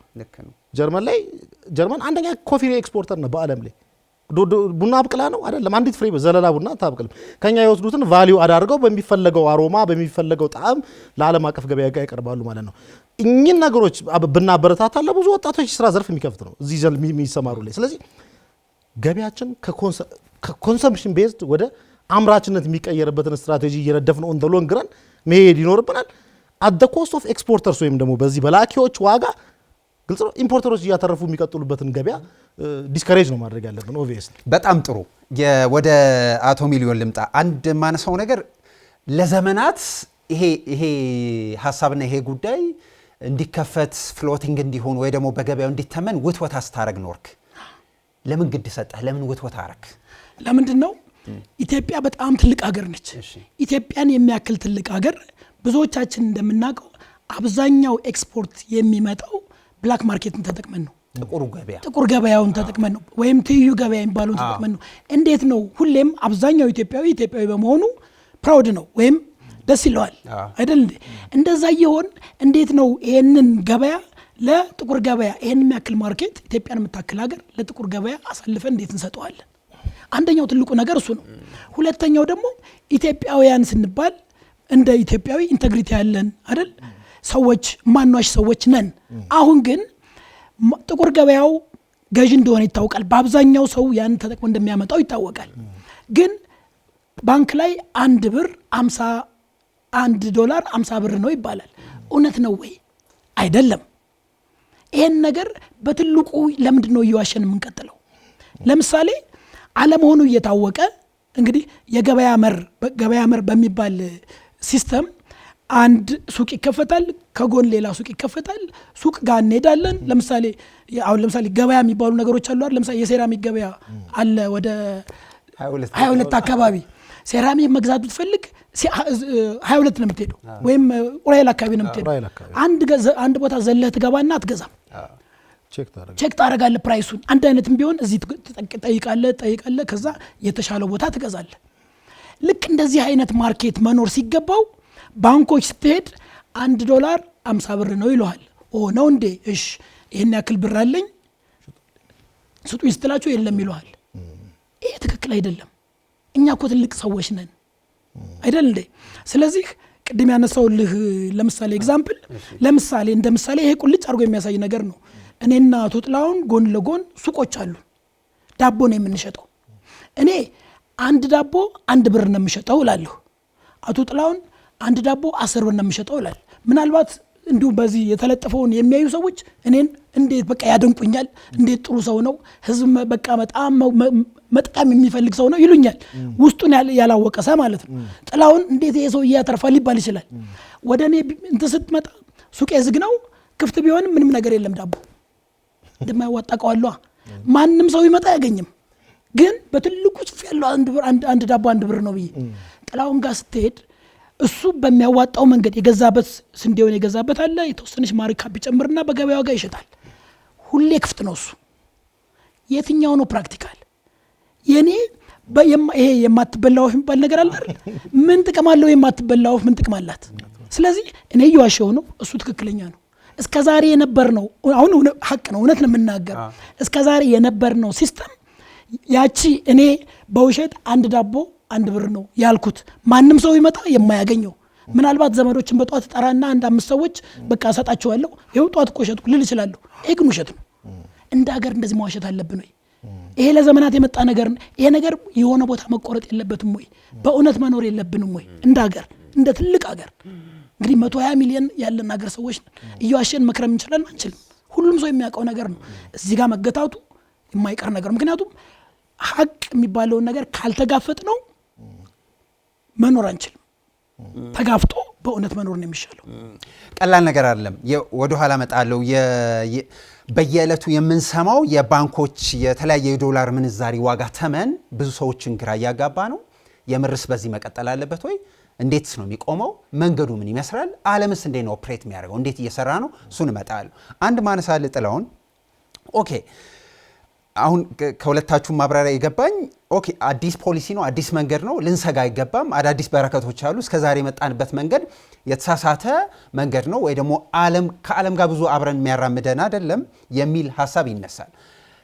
ጀርመን አንደኛ ኮፊ ኤክስፖርተር ነው በዓለም ላይ። ቡና አብቅላ ነው አይደለም፣ አንዲት ፍሬ ዘለላ ቡና አታብቅልም። ከኛ የወስዱትን ቫልዩ አዳርገው በሚፈለገው አሮማ በሚፈለገው ጣዕም ለዓለም አቀፍ ገበያ ጋር ያቀርባሉ ማለት ነው። እኚህን ነገሮች ብናበረታታ ለብዙ ወጣቶች ስራ ዘርፍ የሚከፍት ነው እዚህ የሚሰማሩ ላይ። ስለዚህ ገበያችን ከኮንሰምፕሽን ቤዝድ ወደ አምራችነት የሚቀየርበትን ስትራቴጂ እየነደፍን ኦን ዘ ሎንግ ረን መሄድ ይኖርብናል። አት ዘ ኮስት ኦፍ ኤክስፖርተርስ ወይም ደግሞ በዚህ በላኪዎች ዋጋ ግልጽ ነው ኢምፖርተሮች እያተረፉ የሚቀጥሉበትን ገበያ ዲስከሬጅ ነው ማድረግ ያለብን። ኦብቪየስሊ በጣም ጥሩ። ወደ አቶ ሚሊዮን ልምጣ። አንድ ማነሳው ነገር ለዘመናት ይሄ ሀሳብና ይሄ ጉዳይ እንዲከፈት ፍሎቲንግ እንዲሆን ወይ ደግሞ በገበያው እንዲተመን ውትወታ ስታረግ ኖርክ። ለምን ግድ ሰጠህ? ለምን ውትወታ አረግ? ለምንድን ነው? ኢትዮጵያ በጣም ትልቅ ሀገር ነች። ኢትዮጵያን የሚያክል ትልቅ ሀገር ብዙዎቻችን እንደምናውቀው አብዛኛው ኤክስፖርት የሚመጣው ብላክ ማርኬትን ተጠቅመን ነው። ጥቁር ገበያውን ተጠቅመን ነው፣ ወይም ትይዩ ገበያ የሚባለውን ተጠቅመን ነው። እንዴት ነው? ሁሌም አብዛኛው ኢትዮጵያዊ በመሆኑ ፕራውድ ነው ወይም ደስ ይለዋል አይደል እንዴ? እንደዛ ይሆን እንዴት ነው ይሄንን ገበያ ለጥቁር ገበያ ይሄን የሚያክል ማርኬት ኢትዮጵያን የምታክል ሀገር ለጥቁር ገበያ አሳልፈን እንዴት እንሰጠዋለን? አንደኛው ትልቁ ነገር እሱ ነው። ሁለተኛው ደግሞ ኢትዮጵያውያን ስንባል እንደ ኢትዮጵያዊ ኢንቴግሪቲ ያለን አይደል ሰዎች ማንዋሽ ሰዎች ነን። አሁን ግን ጥቁር ገበያው ገዥ እንደሆነ ይታወቃል። በአብዛኛው ሰው ያን ተጠቅሞ እንደሚያመጣው ይታወቃል። ግን ባንክ ላይ $1 $50 ብር ነው ይባላል። እውነት ነው ወይ? አይደለም። ይሄን ነገር በትልቁ ለምንድን ነው እየዋሸን የምንቀጥለው? ለምሳሌ አለመሆኑ እየታወቀ እንግዲህ የገበያ መር በሚባል ሲስተም አንድ ሱቅ ይከፈታል፣ ከጎን ሌላ ሱቅ ይከፈታል። ሱቅ ጋር እንሄዳለን። ለምሳሌ ገበያ የሚባሉ ነገሮች አሉ አይደል? ለምሳሌ የሴራሚክ ገበያ አለ ወደ 22 አካባቢ። ሴራሚክ መግዛት ብትፈልግ 22 ነው የምትሄደው፣ ወይም ኡራኤል አካባቢ ነው የምትሄደው። አንድ ቦታ ዘለህ ትገባና አትገዛም፣ ቼክ ታደርጋለህ ፕራይሱን። አንድ አይነትም ቢሆን እዚህ ጠይቃለህ፣ ከዛ የተሻለው ቦታ ትገዛለህ። ልክ እንደዚህ አይነት ማርኬት መኖር ሲገባው ባንኮች ስትሄድ $1 $50 ብር ነው ይለዋል። ነው እንዴ? እሺ ይሄን ያክል ብር አለኝ ስጡኝ ስትላቸው የለም ይለዋል። ይሄ ትክክል አይደለም። እኛ እኮ ትልቅ ሰዎች ነን አይደል እንዴ? ስለዚህ ቅድም ያነሳውልህ ለምሳሌ ኤግዛምፕል እንደ ምሳሌ ይሄ ቁልጭ አድርጎ የሚያሳይ ነገር ነው። እኔና አቶ ጥላሁን ጎን ለጎን ሱቆች አሉ። ዳቦ ነው የምንሸጠው። እኔ አንድ ዳቦ $1 ብር ነው የምሸጠው እላለሁ። አቶ ጥላሁን አንድ ዳቦ 10 ብር ነው የምሸጠው ይላል። ምናልባት እንዲሁ በዚህ የተለጠፈውን የሚያዩ ሰዎች እኔን እንዴት በቃ ያደንቁኛል፣ እንዴት ጥሩ ሰው ነው፣ ህዝብ በቃ በጣም መጥቀም የሚፈልግ ሰው ነው ይሉኛል። ውስጡን ያላወቀ ሰው ማለት ነው። ጥላሁን እንዴት ይሄ ሰው ያተርፋል ሊባል ይችላል። ወደ እኔ እንትን ስትመጣ ሱቄ ዝግ ነው፣ ክፍት ቢሆንም ምንም ነገር የለም። ዳቦ እንደማይዋጣ ቀዋለሁ። ማንም ሰው ይመጣ አያገኝም። ግን በትልቁ ጽፍ ያለው አንድ ዳቦ $1 ብር ነው ብዬ ጥላሁን ጋር ስትሄድ እሱ በሚያዋጣው መንገድ የገዛበት ስንዴውን የገዛበት አለ። የተወሰነች ማርካ ቢጨምርና በገበያው ጋር ይሸጣል። ሁሌ ክፍት ነው እሱ። የትኛው ነው ፕራክቲካል? የኔ ይሄ የማትበላው የሚባል ነገር አለ አይደል? ምን ጥቅም አለው? የማትበላው ምን ጥቅም አላት? ስለዚህ እኔ እየዋሸሁ ነው፣ እሱ ትክክለኛ ነው። እስከዛሬ የነበርነው አሁን ሀቅ ነው፣ እውነት ነው የምናገር። እስከዛሬ የነበርነው ሲስተም ያቺ እኔ በውሸት አንድ ዳቦ 1 ብር ነው ያልኩት ማንም ሰው ይመጣ የማያገኘው ምናልባት ዘመዶችን በጧት ጠራና አንድ 5 ሰዎች በቃ ሰጣቸዋለሁ ይሄው ጧት እኮ ሸጥኩ ልል ይችላል። ይሄ ግን ውሸት ነው። እንደ ሀገር እንደዚህ መዋሸት አለብን ወይ? ይሄ ለዘመናት የመጣ ነገር ነው። ይሄ ነገር የሆነ ቦታ መቆረጥ የለበትም ወይ? በእውነት መኖር የለብንም ወይ? እንደ ሀገር እንደ ትልቅ ሀገር እንግዲህ 120 ሚሊዮን ያለን ሀገር ሰዎች እየዋሸን መክረም እንችላለን አንችልም? ሁሉም ሰው የሚያውቀው ነገር ነው። እዚህ ጋር መገታቱ የማይቀር ነገር ነው። ምክንያቱም ሀቅ የሚባለውን ነገር ካልተጋፈጥ ነው መኖር አንችልም። ተጋፍጦ በእውነት መኖር ነው የሚሻለው። ቀላል ነገር አይደለም። ወደ ኋላ መጣለው በየዕለቱ የምንሰማው የባንኮች የተለያየ የዶላር ምንዛሪ ዋጋ ተመን ብዙ ሰዎችን ግራ እያጋባ ነው። የምርስ በዚህ መቀጠል አለበት ወይ? እንዴትስ ነው የሚቆመው? መንገዱ ምን ይመስላል? ዓለምስ እንዴት ነው ኦፕሬት የሚያደርገው? እንዴት እየሰራ ነው? እሱን እመጣለሁ። አንድ ማነሳል ጥላውን ኦኬ አሁን ከሁለታችሁ ማብራሪያ የገባኝ ኦኬ አዲስ ፖሊሲ ነው፣ አዲስ መንገድ ነው፣ ልንሰጋ አይገባም። አዳዲስ በረከቶች አሉ። እስከዛሬ የመጣንበት መንገድ የተሳሳተ መንገድ ነው ወይ ደግሞ ከዓለም ጋር ብዙ አብረን የሚያራምደን አይደለም የሚል ሀሳብ ይነሳል።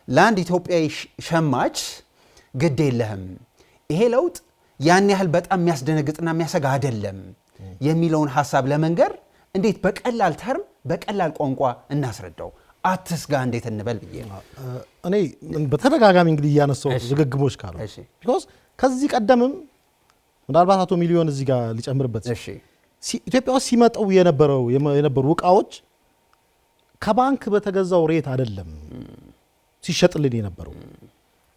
ለአንድ ኢትዮጵያዊ ሸማች ግድ የለህም ይሄ ለውጥ ያን ያህል በጣም የሚያስደነግጥና የሚያሰጋ አይደለም የሚለውን ሀሳብ ለመንገር እንዴት በቀላል ተርም በቀላል ቋንቋ እናስረዳው? አትስጋ እንዴት እንበል ብዬ ነው። እኔ በተደጋጋሚ እንግዲህ እያነሳው ዝግግሞች ካሉ ቢኮዝ ከዚህ ቀደምም ምናልባት አቶ ሚሊዮን እዚህ ጋር ሊጨምርበት ኢትዮጵያ ውስጥ ሲመጣው የነበሩ እቃዎች ከባንክ በተገዛው ሬት አይደለም ሲሸጥልን የነበረው።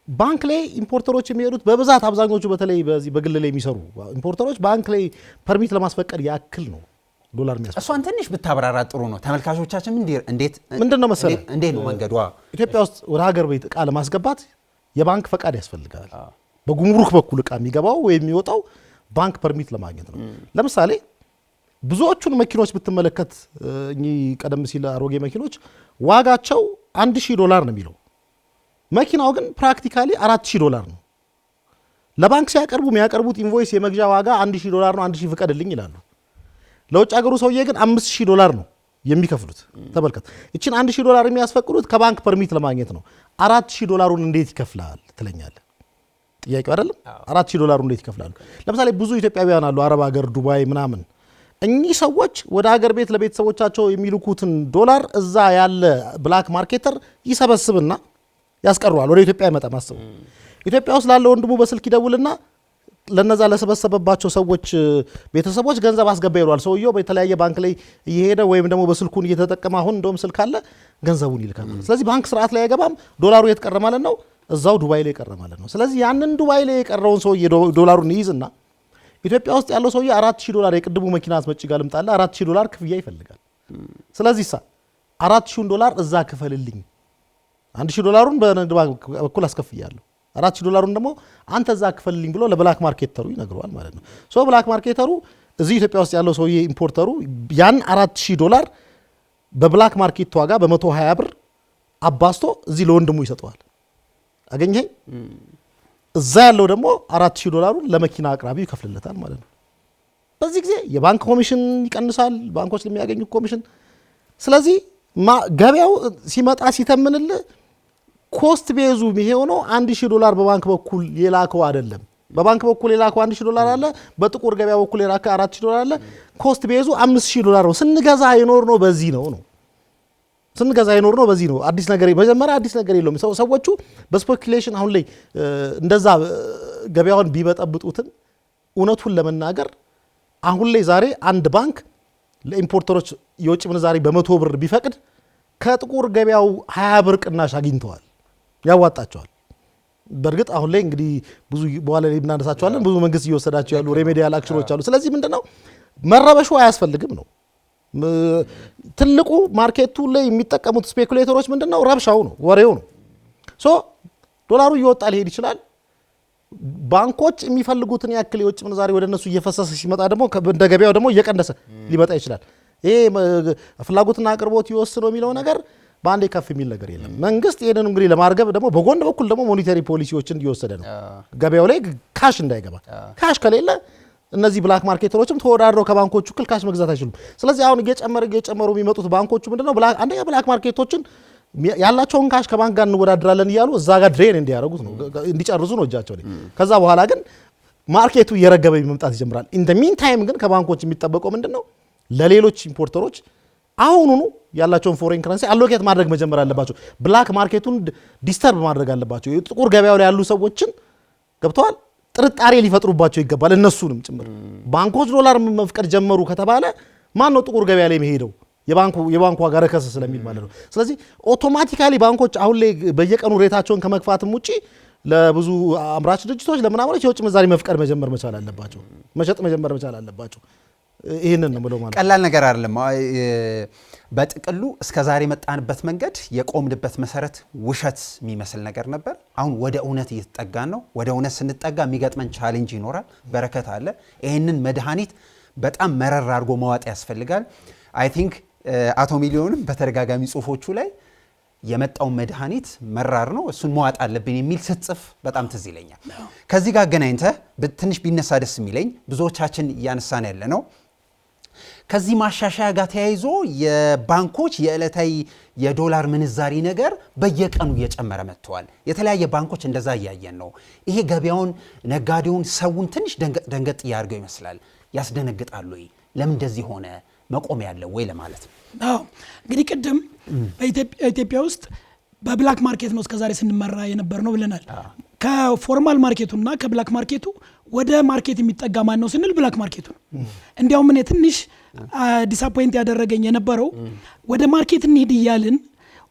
ባንክ ላይ ኢምፖርተሮች የሚሄዱት በብዛት አብዛኞቹ በተለይ በዚህ በግል ላይ የሚሰሩ ኢምፖርተሮች ባንክ ላይ ፐርሚት ለማስፈቀድ ያክል ነው ዶላር የሚያስፈልግ። እሷን ትንሽ ብታብራራ ጥሩ ነው። ተመልካቾቻችን እንዴት ምንድነው መሰለህ እንዴት ነው መንገዷ? ኢትዮጵያ ውስጥ ወደ ሀገር ቤት እቃ ለማስገባት የባንክ ፈቃድ ያስፈልጋል። በጉምሩክ በኩል እቃ የሚገባው ወይ የሚወጣው ባንክ ፐርሚት ለማግኘት ነው። ለምሳሌ ብዙዎቹን መኪኖች ብትመለከት እኚህ ቀደም ሲል አሮጌ መኪኖች ዋጋቸው $1000 ነው የሚለው፣ መኪናው ግን ፕራክቲካሊ $4000 ነው። ለባንክ ሲያቀርቡ የሚያቀርቡት ኢንቮይስ የመግዣ ዋጋ $1000 ነው፣ 1000 ፍቀድልኝ ይላሉ። ለውጭ ሀገሩ ሰውዬ ግን $5000 ነው የሚከፍሉት። ተመልከት፣ እቺን $1000 የሚያስፈቅዱት ከባንክ ፐርሚት ለማግኘት ነው። $4000 እንዴት ይከፍላል ትለኛለህ? ጥያቄው አይደለም። $4000 እንዴት ይከፍላሉ? ለምሳሌ ብዙ ኢትዮጵያውያን አሉ አረብ ሀገር፣ ዱባይ ምናምን። እኚህ ሰዎች ወደ ሀገር ቤት ለቤተሰቦቻቸው የሚልኩትን ዶላር እዛ ያለ ብላክ ማርኬተር ይሰበስብና ያስቀረዋል። ወደ ኢትዮጵያ አይመጣም። አስቡ። ኢትዮጵያ ውስጥ ላለ ወንድሙ በስልክ ይደውልና ለነዛ ለሰበሰበባቸው ሰዎች ቤተሰቦች ገንዘብ አስገባ ይሏል። ሰውየው በተለያየ ባንክ ላይ እየሄደ ወይም ደግሞ በስልኩን እየተጠቀመ አሁን እንደውም ስልክ አለ ገንዘቡን ይልካል። ስለዚህ ባንክ ስርዓት ላይ አይገባም። ዶላሩ የት ቀረ ማለት ነው? እዛው ዱባይ ላይ ቀረ ማለት ነው። ስለዚህ ያንን ዱባይ ላይ የቀረውን ሰውዬ ዶላሩን ይይዝና ኢትዮጵያ ውስጥ ያለው ሰውዬ $4000 የቅድሙ መኪና አስመጪ ጋር ልምጣለ $4000 ክፍያ ይፈልጋል። ስለዚህ $4000 እዛ ክፈልልኝ፣ $1000 በንግድ ባንክ በኩል አስከፍያለሁ፣ $4000 ደግሞ አንተ እዛ ክፈልልኝ ብሎ ለብላክ ማርኬተሩ ይነግረዋል ማለት ነው። ሶ ብላክ ማርኬተሩ እዚህ ኢትዮጵያ ውስጥ ያለው ሰውዬ ኢምፖርተሩ ያን $4000 በብላክ ማርኬት ዋጋ በ120 ብር አባስቶ እዚህ ለወንድሙ ይሰጠዋል። አገኘኝ። እዛ ያለው ደግሞ $4000 ለመኪና አቅራቢው ይከፍልለታል ማለት ነው። በዚህ ጊዜ የባንክ ኮሚሽን ይቀንሳል፣ ባንኮች ለሚያገኙ ኮሚሽን። ስለዚህ ገበያው ሲመጣ ሲተምንልህ ኮስት ቤዙ የሚሆነው $1000 በባንክ በኩል የላከው አይደለም። በባንክ በኩል የላከው $1000 አለ፣ በጥቁር ገበያ በኩል የላከው $4000 አለ። ኮስት ቤዙ $5000 ነው። ስንገዛ የኖር ነው በዚህ ነው ስንገዛ የኖር ነው በዚህ ነው። አዲስ ነገር መጀመሪያ አዲስ ነገር የለውም። ሰዎቹ በስፔኩሌሽን አሁን ላይ እንደዛ ገበያውን ቢበጠብጡትም እውነቱን ለመናገር አሁን ላይ ዛሬ አንድ ባንክ ለኢምፖርተሮች የውጭ ምንዛሪ በ100 ብር ቢፈቅድ ከጥቁር ገበያው 20 ብር ቅናሽ አግኝተዋል፣ ያዋጣቸዋል። በእርግጥ አሁን ላይ እንግዲህ ብዙ በኋላ ላይ እናነሳቸዋለን፣ ብዙ መንግስት እየወሰዳቸው ያሉ ሬሜዲያል አክሽኖች አሉ። ስለዚህ ምንድነው መረበሹ አያስፈልግም ነው ትልቁ ማርኬቱ ላይ የሚጠቀሙት ስፔኩሌተሮች ምንድነው? ረብሻው ነው፣ ወሬው ነው። ሶ ዶላሩ እየወጣ ሊሄድ ይችላል። ባንኮች የሚፈልጉትን ያክል የውጭ ምንዛሪ ወደ እነሱ እየፈሰሰ ሲመጣ ደግሞ እንደ ገበያው ደግሞ እየቀነሰ ሊመጣ ይችላል። ይሄ ፍላጎትና አቅርቦት ይወስነው የሚለው ነገር በአንዴ ከፍ የሚል ነገር የለም። መንግስት ይሄንን እንግዲህ ለማርገብ ደግሞ በጎን በኩል ደግሞ ሞኔታሪ ፖሊሲዎችን እየወሰደ ነው። ገበያው ላይ ካሽ እንዳይገባ፣ ካሽ ከሌለ እነዚህ ብላክ ማርኬተሮችም ተወዳድረው ከባንኮቹ እኩል ካሽ መግዛት አይችሉም። ስለዚህ አሁን እየጨመሩ የሚመጡት ባንኮቹ ምንድነው አንደኛ ብላክ ማርኬቶችን ያላቸውን ካሽ ከባንክ ጋር እንወዳድራለን እያሉ እዛ ጋር ድሬን እንዲያደርጉት ነው እንዲጨርሱ ነው እጃቸው ላይ። ከዛ በኋላ ግን ማርኬቱ እየረገበ መምጣት ይጀምራል። ኢን ዘ ሚን ታይም ግን ከባንኮች የሚጠበቀው ምንድነው ለሌሎች ኢምፖርተሮች አሁኑኑ ያላቸውን ፎሬን ከረንሲ አሎኬት ማድረግ መጀመር አለባቸው። ብላክ ማርኬቱን ዲስተርብ ማድረግ አለባቸው። ጥቁር ገበያው ላይ ያሉ ሰዎችን ገብተዋል ጥርጣሬ ሊፈጥሩባቸው ይገባል፣ እነሱንም ጭምር። ባንኮች ዶላር መፍቀድ ጀመሩ ከተባለ ማን ነው ጥቁር ገበያ ላይ የሚሄደው? የባንኩ ዋጋ ረከስ ስለሚል ማለት ነው። ስለዚህ ኦቶማቲካሊ ባንኮች አሁን ላይ በየቀኑ ሬታቸውን ከመግፋትም ውጪ ለብዙ አምራች ድርጅቶች ለምናምኖች የውጭ ምንዛሪ መፍቀድ መጀመር መቻል አለባቸው፣ መሸጥ መጀመር መቻል አለባቸው። ይሄንን ነው ብለው ማለት ቀላል ነገር አይደለም። በጥቅሉ እስከዛሬ መጣንበት መንገድ የቆምንበት መሰረት ውሸት የሚመስል ነገር ነበር። አሁን ወደ እውነት እየተጠጋን ነው። ወደ እውነት ስንጠጋ የሚገጥመን ቻሌንጅ ይኖራል፣ በረከት አለ። ይሄንን መድኃኒት በጣም መረር አድርጎ መዋጥ ያስፈልጋል። አይ ቲንክ አቶ ሚሊዮንም በተደጋጋሚ ጽሁፎቹ ላይ የመጣው መድኃኒት መራር ነው፣ እሱን መዋጥ አለብን የሚል ስትጽፍ በጣም ትዝ ይለኛል። ከዚህ ጋር አገናኝተህ ትንሽ ቢነሳ ደስ የሚለኝ ብዙዎቻችን እያነሳን ያለ ነው። ከዚህ ማሻሻያ ጋር ተያይዞ የባንኮች የዕለታዊ የዶላር ምንዛሪ ነገር በየቀኑ እየጨመረ መጥተዋል። የተለያየ ባንኮች እንደዛ እያየን ነው። ይሄ ገበያውን፣ ነጋዴውን፣ ሰውን ትንሽ ደንገጥ እያደርገው ይመስላል። ያስደነግጣሉ ወይ? ለምን እንደዚህ ሆነ? መቆም ያለው ወይ ለማለት ነው። አዎ እንግዲህ ቅድም በኢትዮጵያ ውስጥ በብላክ ማርኬት ነው እስከዛሬ ስንመራ የነበር ነው ብለናል። ከፎርማል ማርኬቱና ከብላክ ማርኬቱ ወደ ማርኬት የሚጠጋ ማን ነው ስንል ብላክ ማርኬቱ ነው። እንዲያውም እኔ ትንሽ ዲስአፖይንት ያደረገኝ የነበረው ወደ ማርኬት እንሂድ እያልን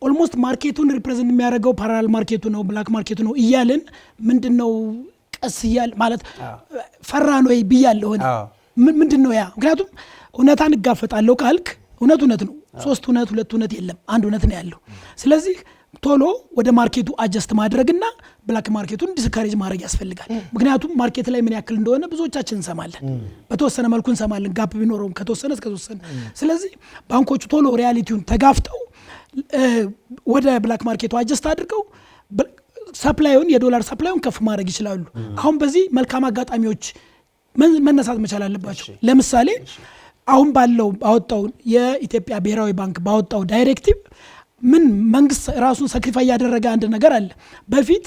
ኦልሞስት ማርኬቱን ሪፕሬዘንት የሚያደርገው ፓራላል ማርኬቱ ነው ብላክ ማርኬቱ ነው እያልን ምንድነው ቀስ እያል ማለት ፈራ ነው ብያለሁ። ምንድነው ያ? ምክንያቱም እውነታን እጋፈጣለሁ ካልክ እውነት ነው። ሶስት እውነት ሁለት እውነት የለም፣ አንድ እውነት ነው ያለው። ስለዚህ ቶሎ ወደ ማርኬቱ አጀስት ማድረግና ብላክ ማርኬቱን ዲስካሬጅ ማድረግ ያስፈልጋል። ምክንያቱም ማርኬት ላይ ምን ያክል እንደሆነ ብዙዎቻችን እንሰማለን፣ በተወሰነ መልኩ እንሰማለን፣ ጋፕ ቢኖረውም ከተወሰነ እስከ ተወሰነ። ስለዚህ ባንኮቹ ቶሎ ሪያሊቲውን ተጋፍተው ወደ ብላክ ማርኬቱ አጀስት አድርገው ሰፕላዩን የዶላር ሰፕላዩን ከፍ ማድረግ ይችላሉ። አሁን በዚህ መልካም አጋጣሚዎች መነሳት መቻል አለባቸው። ለምሳሌ አሁን ባወጣው የኢትዮጵያ ብሔራዊ ባንክ ባወጣው ዳይሬክቲቭ ምን መንግስት ራሱን ሳክሪፋይ ያደረገ አንድ ነገር አለ። በፊት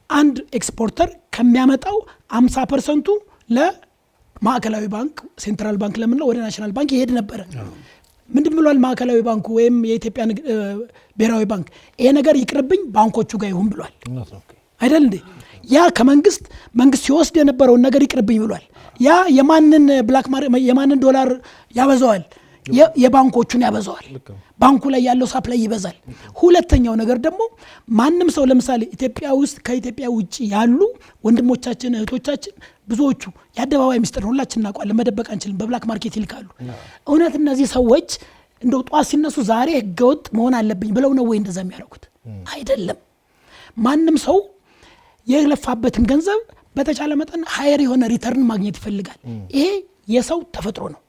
አንድ ኤክስፖርተር ከሚያመጣው 50% ለማዕከላዊ ባንክ ሴንትራል ባንክ ለምንለው ወደ ናሽናል ባንክ ይሄድ ነበር። ምንድን ብሏል ማዕከላዊ ባንኩ ወይም የኢትዮጵያ ብሔራዊ ባንክ? ይሄ ነገር ይቅርብኝ ባንኮቹ ጋር ይሁን ብሏል አይደል እንዴ? ያ ከመንግስት ሲወስድ የነበረውን ነገር ይቅርብኝ ብሏል። ያ የማንን ዶላር ያበዛዋል? የባንኮቹን ያበዛዋል። ባንኩ ላይ ያለው ሳፕላይ ይበዛል። ሁለተኛው ነገር ደግሞ ማንም ሰው ለምሳሌ ኢትዮጵያ ውስጥ ከኢትዮጵያ ውጭ ያሉ ወንድሞቻችን እህቶቻችን ብዙዎቹ የአደባባይ ምስጢር ሁላችን እናውቃለን፣ መደበቅ አንችልም፣ በብላክ ማርኬት ይልካሉ። እውነት እነዚህ ሰዎች እንደው ጧት ሲነሱ ዛሬ ህገወጥ መሆን አለብኝ ብለው ነው ወይ እንደዛ የሚያደርጉት? አይደለም። ማንም ሰው የለፋበትን ገንዘብ በተቻለ መጠን ሃየር የሆነ ሪተርን ማግኘት ይፈልጋል። ይሄ የሰው ተፈጥሮ ነው።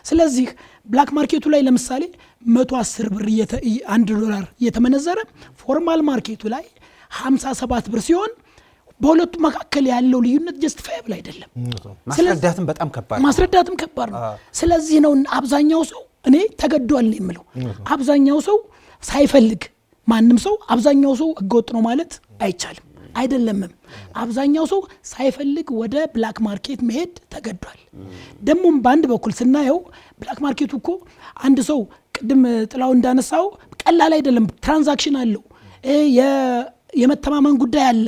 ስለዚህ ብላክ ማርኬቱ ላይ ለምሳሌ 110 ብር $1 እየተመነዘረ ፎርማል ማርኬቱ ላይ 57 ብር ሲሆን በሁለቱ መካከል ያለው ልዩነት ጀስቲፋይብል አይደለም። ማስረዳትም ከባድ ነው። ስለዚህ ነው አብዛኛው ሰው እኔ ተገዷል ነው የምለው። አብዛኛው ሰው ሳይፈልግ ማንም ሰው አብዛኛው ሰው ህገወጥ ነው ማለት አይቻልም። አይደለምም። አብዛኛው ሰው ሳይፈልግ ወደ ብላክ ማርኬት መሄድ ተገዷል። ደሞም በአንድ በኩል ስናየው ብላክ ማርኬቱ እኮ አንድ ሰው ቅድም ጥላው እንዳነሳው ቀላል አይደለም። ትራንዛክሽን አለው፣ የመተማመን ጉዳይ አለ።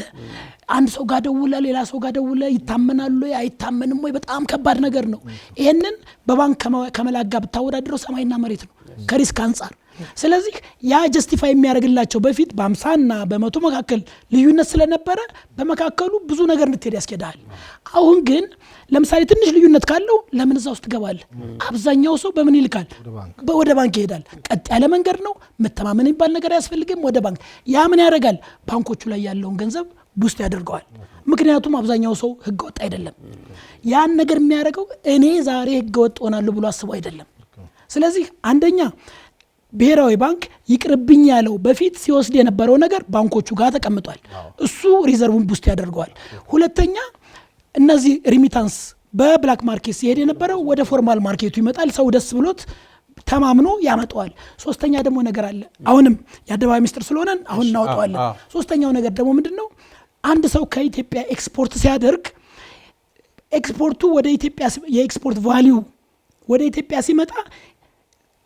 አንድ ሰው ጋር ደውለ ሌላ ሰው ጋር ደውለ ይታመናሉ ወይ አይታመንም ወይ? በጣም ከባድ ነገር ነው። ይሄንን በባንክ ከመላክ ጋር ብታወዳድረው ሰማይና መሬት ነው ከሪስክ አንጻር። ስለዚህ ያ ጀስቲፋይ የሚያደርግላቸው በፊት በ50 እና በ100 መካከል ልዩነት ስለነበረ በመካከሉ ብዙ ነገር እንድትሄድ ያስኬዳል። አሁን ግን ለምሳሌ ትንሽ ልዩነት ካለው ለምን እዛ ውስጥ ገባል? አብዛኛው ሰው በምን ይልካል? ወደ ባንክ ይሄዳል። ቀጥ ያለ መንገድ ነው። መተማመን የሚባል ነገር አያስፈልግም። ወደ ባንክ ያ ምን ያደርጋል? ባንኮቹ ላይ ያለውን ገንዘብ ቡስት ያደርገዋል። ምክንያቱም አብዛኛው ሰው ህገወጥ አይደለም። ያን ነገር የሚያደርገው እኔ ዛሬ ህገወጥ ሆናለሁ ብሎ አስቦ አይደለም። ስለዚህ አንደኛ ብሔራዊ ባንክ ይቅርብኝ ያለው በፊት ሲወስድ የነበረው ነገር ባንኮቹ ጋር ተቀምጧል። እሱ ሪዘርቭን ቡስት ያደርገዋል። ሁለተኛ እነዚህ ሪሚታንስ በብላክ ማርኬት ሲሄድ የነበረው ወደ ፎርማል ማርኬቱ ይመጣል። ሰው ደስ ብሎት ተማምኖ ያመጣዋል። ሶስተኛ ደግሞ ነገር አለ። አሁንም የአደባባይ ሚስጥር ስለሆነ አሁን እናወጣዋለን። ሶስተኛው ነገር ደግሞ ምንድነው? አንድ ሰው ከኢትዮጵያ ኤክስፖርት ሲያደርግ ኤክስፖርቱ ወደ ኢትዮጵያ የኤክስፖርት ቫልዩ ወደ ኢትዮጵያ ሲመጣ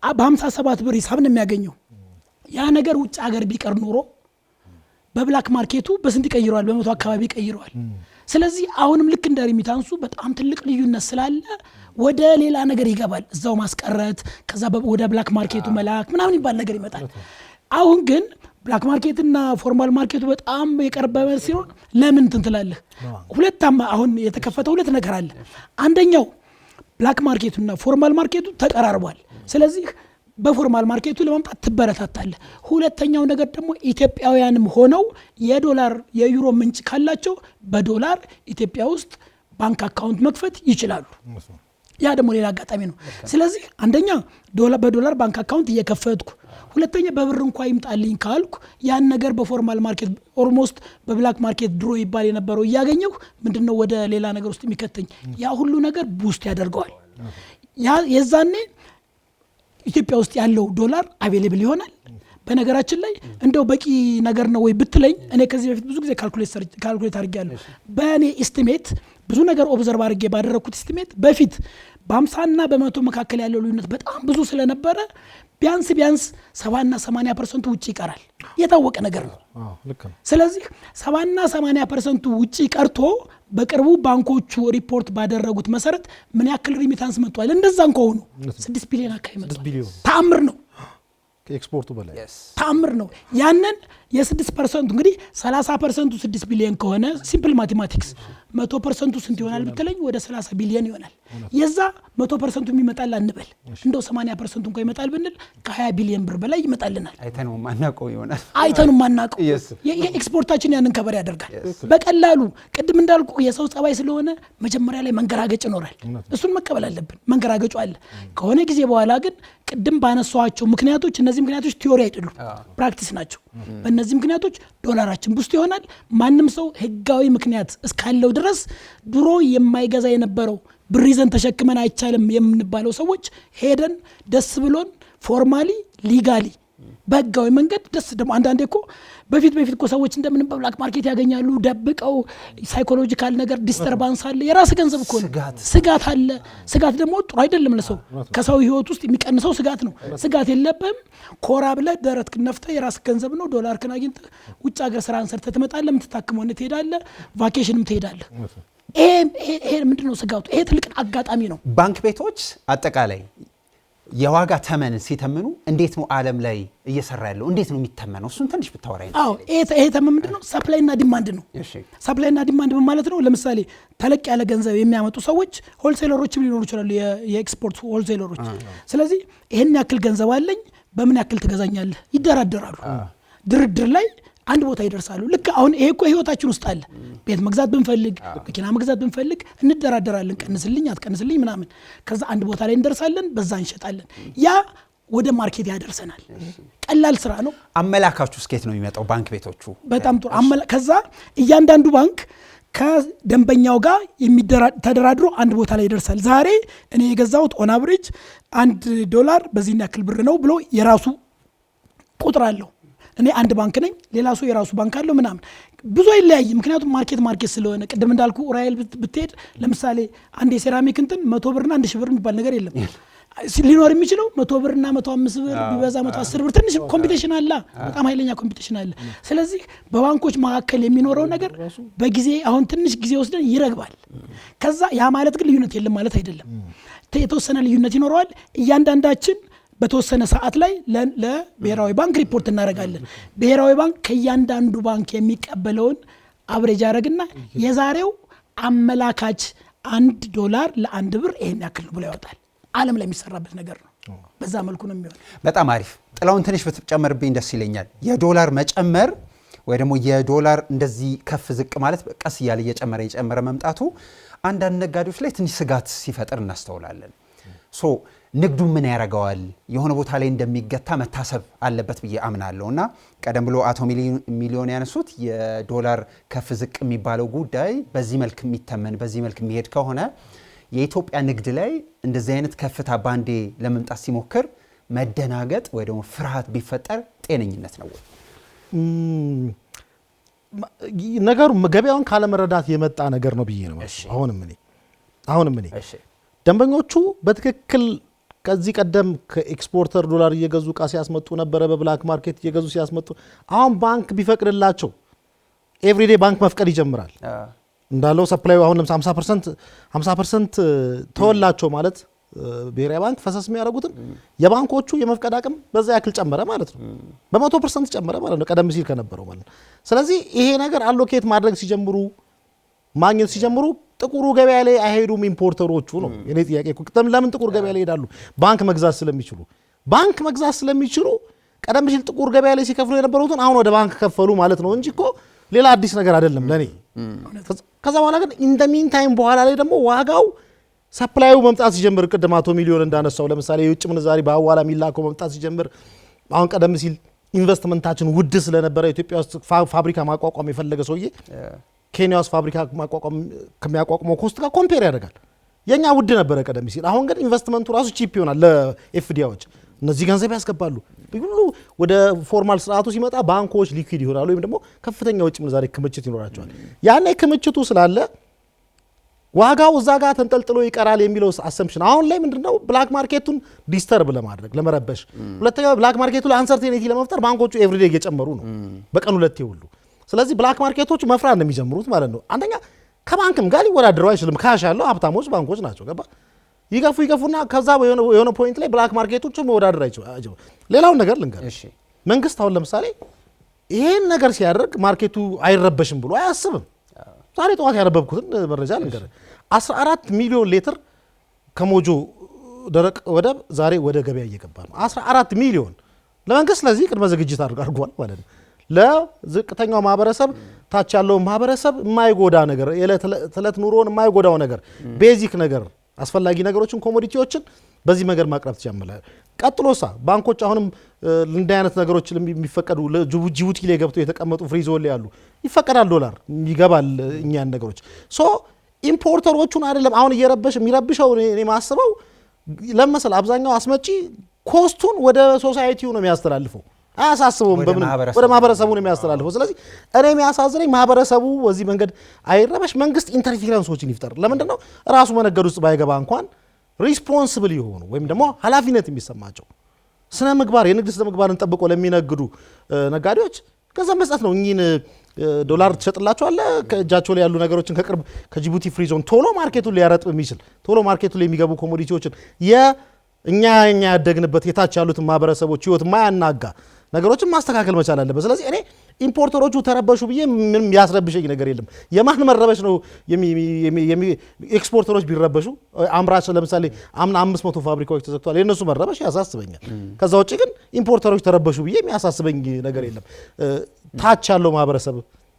በ57 ብር ሂሳብ ነው የሚያገኘው። ያ ነገር ውጭ ሀገር ቢቀር ኖሮ በብላክ ማርኬቱ በስንት ይቀይረዋል? በ100 አካባቢ ይቀይረዋል። ስለዚህ አሁንም ልክ እንደ ሪሚታንሱ በጣም ትልቅ ልዩነት ስላለ ወደ ሌላ ነገር ይገባል። እዛው ማስቀረት ከዛ ወደ ብላክ ማርኬቱ መላክ ምናምን ይባል ነገር ይመጣል። አሁን ግን ብላክ ማርኬትና ፎርማል ማርኬቱ በጣም የቀረበ ሲሆን ለምን ትንትላለህ? አሁን የተከፈተው ሁለት ነገር አለ። አንደኛው ብላክ ማርኬቱና ፎርማል ማርኬቱ ተቀራርቧል። ስለዚህ በፎርማል ማርኬቱ ለማምጣት ትበረታታለህ። ሁለተኛው ነገር ደግሞ ኢትዮጵያውያንም ሆነው የዶላር የዩሮ ምንጭ ካላቸው በዶላር ኢትዮጵያ ውስጥ ባንክ አካውንት መክፈት ይችላሉ። ያ ደግሞ ሌላ አጋጣሚ ነው። ስለዚህ አንደኛ በዶላር ባንክ አካውንት እየከፈትኩ፣ ሁለተኛ በብር እንኳ ይምጣልኝ ካልኩ ያን ነገር በፎርማል ማርኬት ኦልሞስት በብላክ ማርኬት ድሮ ይባል የነበረው እያገኘሁ ምንድነው ወደ ሌላ ነገር ውስጥ የሚከተኝ? ያ ሁሉ ነገር ቡስት ያደርገዋል። የዛኔ ኢትዮጵያ ውስጥ ያለው ዶላር አቬሌብል ይሆናል። በነገራችን ላይ እንደው በቂ ነገር ነው ወይ ብትለኝ እኔ ከዚህ በፊት ብዙ ጊዜ ካልኩሌት አድርጌያለሁ። በእኔ ኢስቲሜት ብዙ ነገር ኦብዘርቭ አድርጌ ባደረግኩት ኢስቲሜት በፊት በ50 እና በ100 መካከል ያለው ልዩነት በጣም ብዙ ስለነበረ ቢያንስ 70 እና 80% ውጭ ይቀራል። የታወቀ ነገር ነው። ስለዚህ 70 እና 80% ውጭ ቀርቶ በቅርቡ ባንኮቹ ሪፖርት ባደረጉት መሰረት ምን ያክል ሪሚታንስ መጥቷል? እንደዛ እንኳን 6 ቢሊዮን አካባቢ መጥቷል። ተአምር ነው። ከኤክስፖርቱ በላይ ተአምር ነው። ያንን የ6% እንግዲህ 30% 6 ቢሊዮን ከሆነ ሲምፕል ማቴማቲክስ 100% ስንት ይሆናል ብትለኝ ወደ 30 ቢሊዮን ይሆናል። የዛ 100% የሚመጣል አንበል እንደው 80% እንኳን ይመጣል ብንል ከ20 ቢሊዮን ብር በላይ ይመጣልናል። አይተነው ማናቀው ይሆናል። አይተነው ማናቀው የኤክስፖርታችን ያንን ከበር ያደርጋል በቀላሉ። ቅድም እንዳልኩ የሰው ጸባይ ስለሆነ መጀመሪያ ላይ መንገራገጭ ይኖራል። እሱን መቀበል አለብን። መንገራገጩ አለ። ከሆነ ጊዜ በኋላ ግን ቅድም ባነሳዋቸው ምክንያቶች እነዚህ ምክንያቶች ቲዮሪ አይደሉም፣ ፕራክቲስ ናቸው። በእነዚህ ምክንያቶች ዶላራችን ቡስት ይሆናል። ማንም ሰው ህጋዊ ምክንያት እስካለው ድረስ ድሮ የማይገዛ የነበረው ብር ይዘን ተሸክመን አይቻልም የምንባለው ሰዎች ሄደን ደስ ብሎን ፎርማሊ ሊጋሊ በህጋዊ መንገድ ደስ ደግሞ አንዳንዴ እኮ በፊት እኮ ሰዎች እንደምን በብላክ ማርኬት ያገኛሉ ደብቀው ሳይኮሎጂካል ነገር ዲስተርባንስ አለ። የራስ ገንዘብ እኮ ነው። ስጋት አለ። ስጋት ደግሞ ጥሩ አይደለም ለሰው። ከሰው ህይወት ውስጥ የሚቀንሰው ስጋት ነው። ስጋት የለብህም። ኮራ ብለህ ደረት ክነፍተህ የራስ ገንዘብ ነው ዶላር ከናግንተ ውጭ ሀገር ስራን ሰርተህ ትመጣለህ። የምትታከመው ትሄዳለህ፣ ቫኬሽንም ትሄዳለህ። ይሄ ምንድነው ስጋቱ? ይሄ ትልቅ አጋጣሚ ነው። ባንክ ቤቶች አጠቃላይ የዋጋ ተመን ሲተምኑ እንዴት ነው ዓለም ላይ እየሰራ ያለው? እንዴት ነው የሚተመነው? እሱን ትንሽ ብታወራኝ። ይሄ ተመን ምንድነው? ሰፕላይ እና ዲማንድ ነው። ሰፕላይ እና ዲማንድ ማለት ነው። ለምሳሌ ተለቅ ያለ ገንዘብ የሚያመጡ ሰዎች ሆልሴለሮችም ሊኖሩ ይችላሉ፣ የኤክስፖርት ሆልሴለሮች። ስለዚህ ይሄን ያክል ገንዘብ አለኝ በምን ያክል ትገዛኛለህ? ይደራደራሉ። ድርድር ላይ አንድ ቦታ ይደርሳሉ። ልክ አሁን ይሄ እኮ ህይወታችን ውስጥ አለ። ቤት መግዛት ብንፈልግ፣ መኪና መግዛት ብንፈልግ እንደራደራለን። ቀንስልኝ አትቀንስልኝ ምናምን። ከዛ አንድ ቦታ ላይ እንደርሳለን፣ በዛ እንሸጣለን። ያ ወደ ማርኬት ያደርሰናል። ቀላል ስራ ነው። አመላካቹ ስኬት ነው የሚመጣው ባንክ ቤቶቹ። በጣም ጥሩ። ከዛ እያንዳንዱ ባንክ ከደንበኛው ጋር ተደራድሮ አንድ ቦታ ላይ ይደርሳል። ዛሬ እኔ የገዛሁት ኦን አቨሬጅ $1 በዚህን ያክል ብር ነው ብሎ የራሱ ቁጥር አለው። እኔ አንድ ባንክ ነኝ፣ ሌላ ሰው የራሱ ባንክ አለው ምናምን። ብዙ አይለያይ። ምክንያቱም ማርኬት ስለሆነ ቅድም እንዳልኩ ራይል ብትሄድ ለምሳሌ አንድ የሴራሚክ እንትን 100 ብርና 1000 ብር የሚባል ነገር የለም። ሊኖር የሚችለው 100 ብርና 105 ብር ቢበዛ 110 ብር። ትንሽ ኮምፒቲሽን አለ፣ በጣም ኃይለኛ ኮምፒቲሽን አለ። ስለዚህ በባንኮች መካከል የሚኖረው ነገር በጊዜ አሁን ትንሽ ጊዜ ወስደን ይረግባል። ከዛ ያ ማለት ግን ልዩነት የለም ማለት አይደለም። የተወሰነ ልዩነት ይኖረዋል። እያንዳንዳችን በተወሰነ ሰዓት ላይ ለብሔራዊ ባንክ ሪፖርት እናደርጋለን። ብሔራዊ ባንክ ከእያንዳንዱ ባንክ የሚቀበለውን አብሬጅ ያደርግና የዛሬው አመላካች $1 ለ1 ብር ይሄን ያክል ብሎ ያወጣል። ዓለም ላይ የሚሰራበት ነገር ነው። በዛ መልኩ ነው የሚሆነው። በጣም አሪፍ። ጥላውን ትንሽ ብትጨመርብኝ ደስ ይለኛል። የዶላር መጨመር ወይ ደግሞ የዶላር እንደዚህ ከፍ ዝቅ ማለት ቀስ እያለ እየጨመረ መምጣቱ አንዳንድ ነጋዴዎች ላይ ትንሽ ስጋት ሲፈጥር እናስተውላለን። ንግዱ ምን ያደርገዋል የሆነ ቦታ ላይ እንደሚገታ መታሰብ አለበት ብዬ አምናለሁና ቀደም ብሎ አቶ ሚሊዮን ያነሱት የዶላር ከፍ ዝቅ የሚባለው ጉዳይ በዚህ መልክ የሚተመን በዚህ መልክ የሚሄድ ከሆነ የኢትዮጵያ ንግድ ላይ እንደዚህ አይነት ከፍታ ባንዴ ለመምጣት ሲሞክር መደናገጥ ወይ ደግሞ ፍርሃት ቢፈጠር ጤነኝነት ነው ወይ? ነገሩ ገበያውን ካለመረዳት የመጣ ነገር ነው ብዬ ነው። አሁንም እኔ ደንበኞቹ በትክክል ከዚህ ቀደም ከኤክስፖርተር ዶላር እየገዙ ዕቃ ሲያስመጡ ነበረ፣ በብላክ ማርኬት እየገዙ ሲያስመጡ። አሁን ባንክ ቢፈቅድላቸው ኤቭሪዴ ባንክ መፍቀድ ይጀምራል እንዳለው ሰፕላዩ አሁን ለምሳሌ 50% ተወላቸው ማለት ብሔራዊ ባንክ ፈሰስ የሚያደርጉትን የባንኮቹ የመፍቀድ አቅም በዛ ያክል ጨመረ ማለት ነው። በ100% ጨመረ ማለት ነው ቀደም ሲል ከነበረው ማለት ነው። ስለዚህ ይሄ ነገር አሎኬት ማድረግ ሲጀምሩ ማግኘት ሲጀምሩ ጥቁሩ ገበያ ላይ አይሄዱም ኢምፖርተሮቹ ነው የኔ ጥያቄ። ለምን ጥቁር ገበያ ላይ ይሄዳሉ? ባንክ መግዛት ስለሚችሉ ቀደም ሲል ጥቁር ገበያ ላይ ሲከፍሉ የነበሩትን አሁን ወደ ባንክ ከፈሉ ማለት ነው እንጂ እኮ ሌላ አዲስ ነገር አይደለም ለኔ። ከዛ በኋላ ግን ኢን ዘ ሚን ታይም በኋላ ላይ ደግሞ ዋጋው ሰፕላዩ መምጣት ሲጀምር ቅድም አቶ ሚሊዮን እንዳነሳው ለምሳሌ የውጭ ምንዛሪ በአዋላ የሚላከው መምጣት ሲጀምር አሁን ቀደም ሲል ኢንቨስትመንታችን ውድ ስለነበረ ኢትዮጵያ ውስጥ ፋብሪካ ማቋቋም የፈለገ ሰውዬ ኬንያ ውስጥ ፋብሪካ ማቋቋም ከሚያቋቁመው ኮስት ጋር ኮምፔር ያደርጋል። የኛ ውድ ነበረ ቀደም ሲል። አሁን ግን ኢንቨስትመንቱ ራሱ ቺፕ ይሆናል ለኤፍዲአዎች። እነዚህ ገንዘብ ያስገባሉ። ሁሉ ወደ ፎርማል ስርዓቱ ሲመጣ ባንኮች ሊኩዊድ ይሆናሉ ወይም ደግሞ ከፍተኛ ውጭ ምንዛሪ ክምችት ይኖራቸዋል። ያኔ ክምችቱ ስላለ ዋጋው እዛ ጋር ተንጠልጥሎ ይቀራል የሚለው አሰምፕሽን አሁን ላይ ምንድነው ብላክ ማርኬቱን ዲስተርብ ለማድረግ ለመረበሽ፣ ሁለተኛው ብላክ ማርኬቱ ላይ አንሰርቴኒቲ ለመፍጠር ባንኮቹ ኤቭሪዴ እየጨመሩ ነው በቀን ሁለቴ ሁሉ። ስለዚህ ብላክ ማርኬቶቹ መፍራት ነው የሚጀምሩት ማለት ነው። አንደኛ ከባንክም ጋር ሊወዳደሩ አይችልም። ካሽ ያለው ሀብታሞች ባንኮች ናቸው። ገባ ይገፉና ከዛ የሆነ ፖይንት ላይ ብላክ ማርኬቶቹ መወዳደር አይችልም። ሌላውን ነገር ልንገር፣ መንግስት አሁን ለምሳሌ ይሄን ነገር ሲያደርግ ማርኬቱ አይረበሽም ብሎ አያስብም። ዛሬ ጠዋት ያነበብኩትን መረጃ ልንገር፣ 14 ሚሊዮን ሊትር ከሞጆ ደረቅ ወደብ ዛሬ ወደ ገበያ እየገባ ነው። 14 ሚሊዮን ለመንግስት ለዚህ ቅድመ ዝግጅት አድርጓል ማለት ነው። ለዝቅተኛው ማህበረሰብ ታች ያለው ማህበረሰብ የማይጎዳ ነገር የዕለት ኑሮን የማይጎዳው ነገር ቤዚክ ነገር አስፈላጊ ነገሮችን ኮሞዲቲዎችን በዚህ መንገድ ማቅረብ ትጀምራለህ። ቀጥሎሳ ባንኮች አሁንም እንደ አይነት ነገሮች የሚፈቀዱ ጅቡቲ ላይ ገብተው የተቀመጡ ፍሪዞን ላይ ያሉ ይፈቀዳል፣ ዶላር ይገባል። እኛን ነገሮች ኢምፖርተሮቹን አይደለም አሁን የሚረብሸው እኔ ማስበው ለምሳሌ አብዛኛው አስመጪ ኮስቱን ወደ ሶሳይቲው ነው የሚያስተላልፈው፣ አያሳስበውም በምን ወደ ማህበረሰቡ ነው የሚያስተላልፈው። ስለዚህ እኔ የሚያሳዝነኝ ማህበረሰቡ በዚህ መንገድ አይረበሽ፣ መንግስት ኢንተርፌረንሶችን ይፍጠር። ለምንድን ነው ራሱ መነገድ ውስጥ ባይገባ እንኳን ሪስፖንሲብል የሆኑ ወይም ደግሞ ኃላፊነት የሚሰማቸው ስነ ምግባር የንግድ ስነ ምግባርን ጠብቆ ለሚነግዱ ነጋዴዎች ገንዘብ መስጠት ነው። እኚህን ዶላር ትሸጥላቸዋለህ ከእጃቸው ላይ ያሉ ነገሮችን ከቅርብ ከጅቡቲ ፍሪዞን ቶሎ ማርኬቱን ሊያረጥብ የሚችል ቶሎ ማርኬቱ ላይ የሚገቡ ኮሞዲቲዎችን እኛ ያደግንበት የታች ያሉትን ማህበረሰቦች ህይወት ማያናጋ ነገሮችን ማስተካከል መቻል አለበት። ስለዚህ እኔ ኢምፖርተሮቹ ተረበሹ ብዬ ምንም ያስረብሸኝ ነገር የለም። የማን መረበሽ ነው? ኤክስፖርተሮች ቢረበሹ አምራች ለምሳሌ አምና 500 ፋብሪካዎች ተዘግተዋል። የነሱ መረበሽ ያሳስበኛል። ከዛ ውጪ ግን ኢምፖርተሮች ተረበሹ ብዬ የሚያሳስበኝ ነገር የለም። ታች ያለው ማህበረሰብ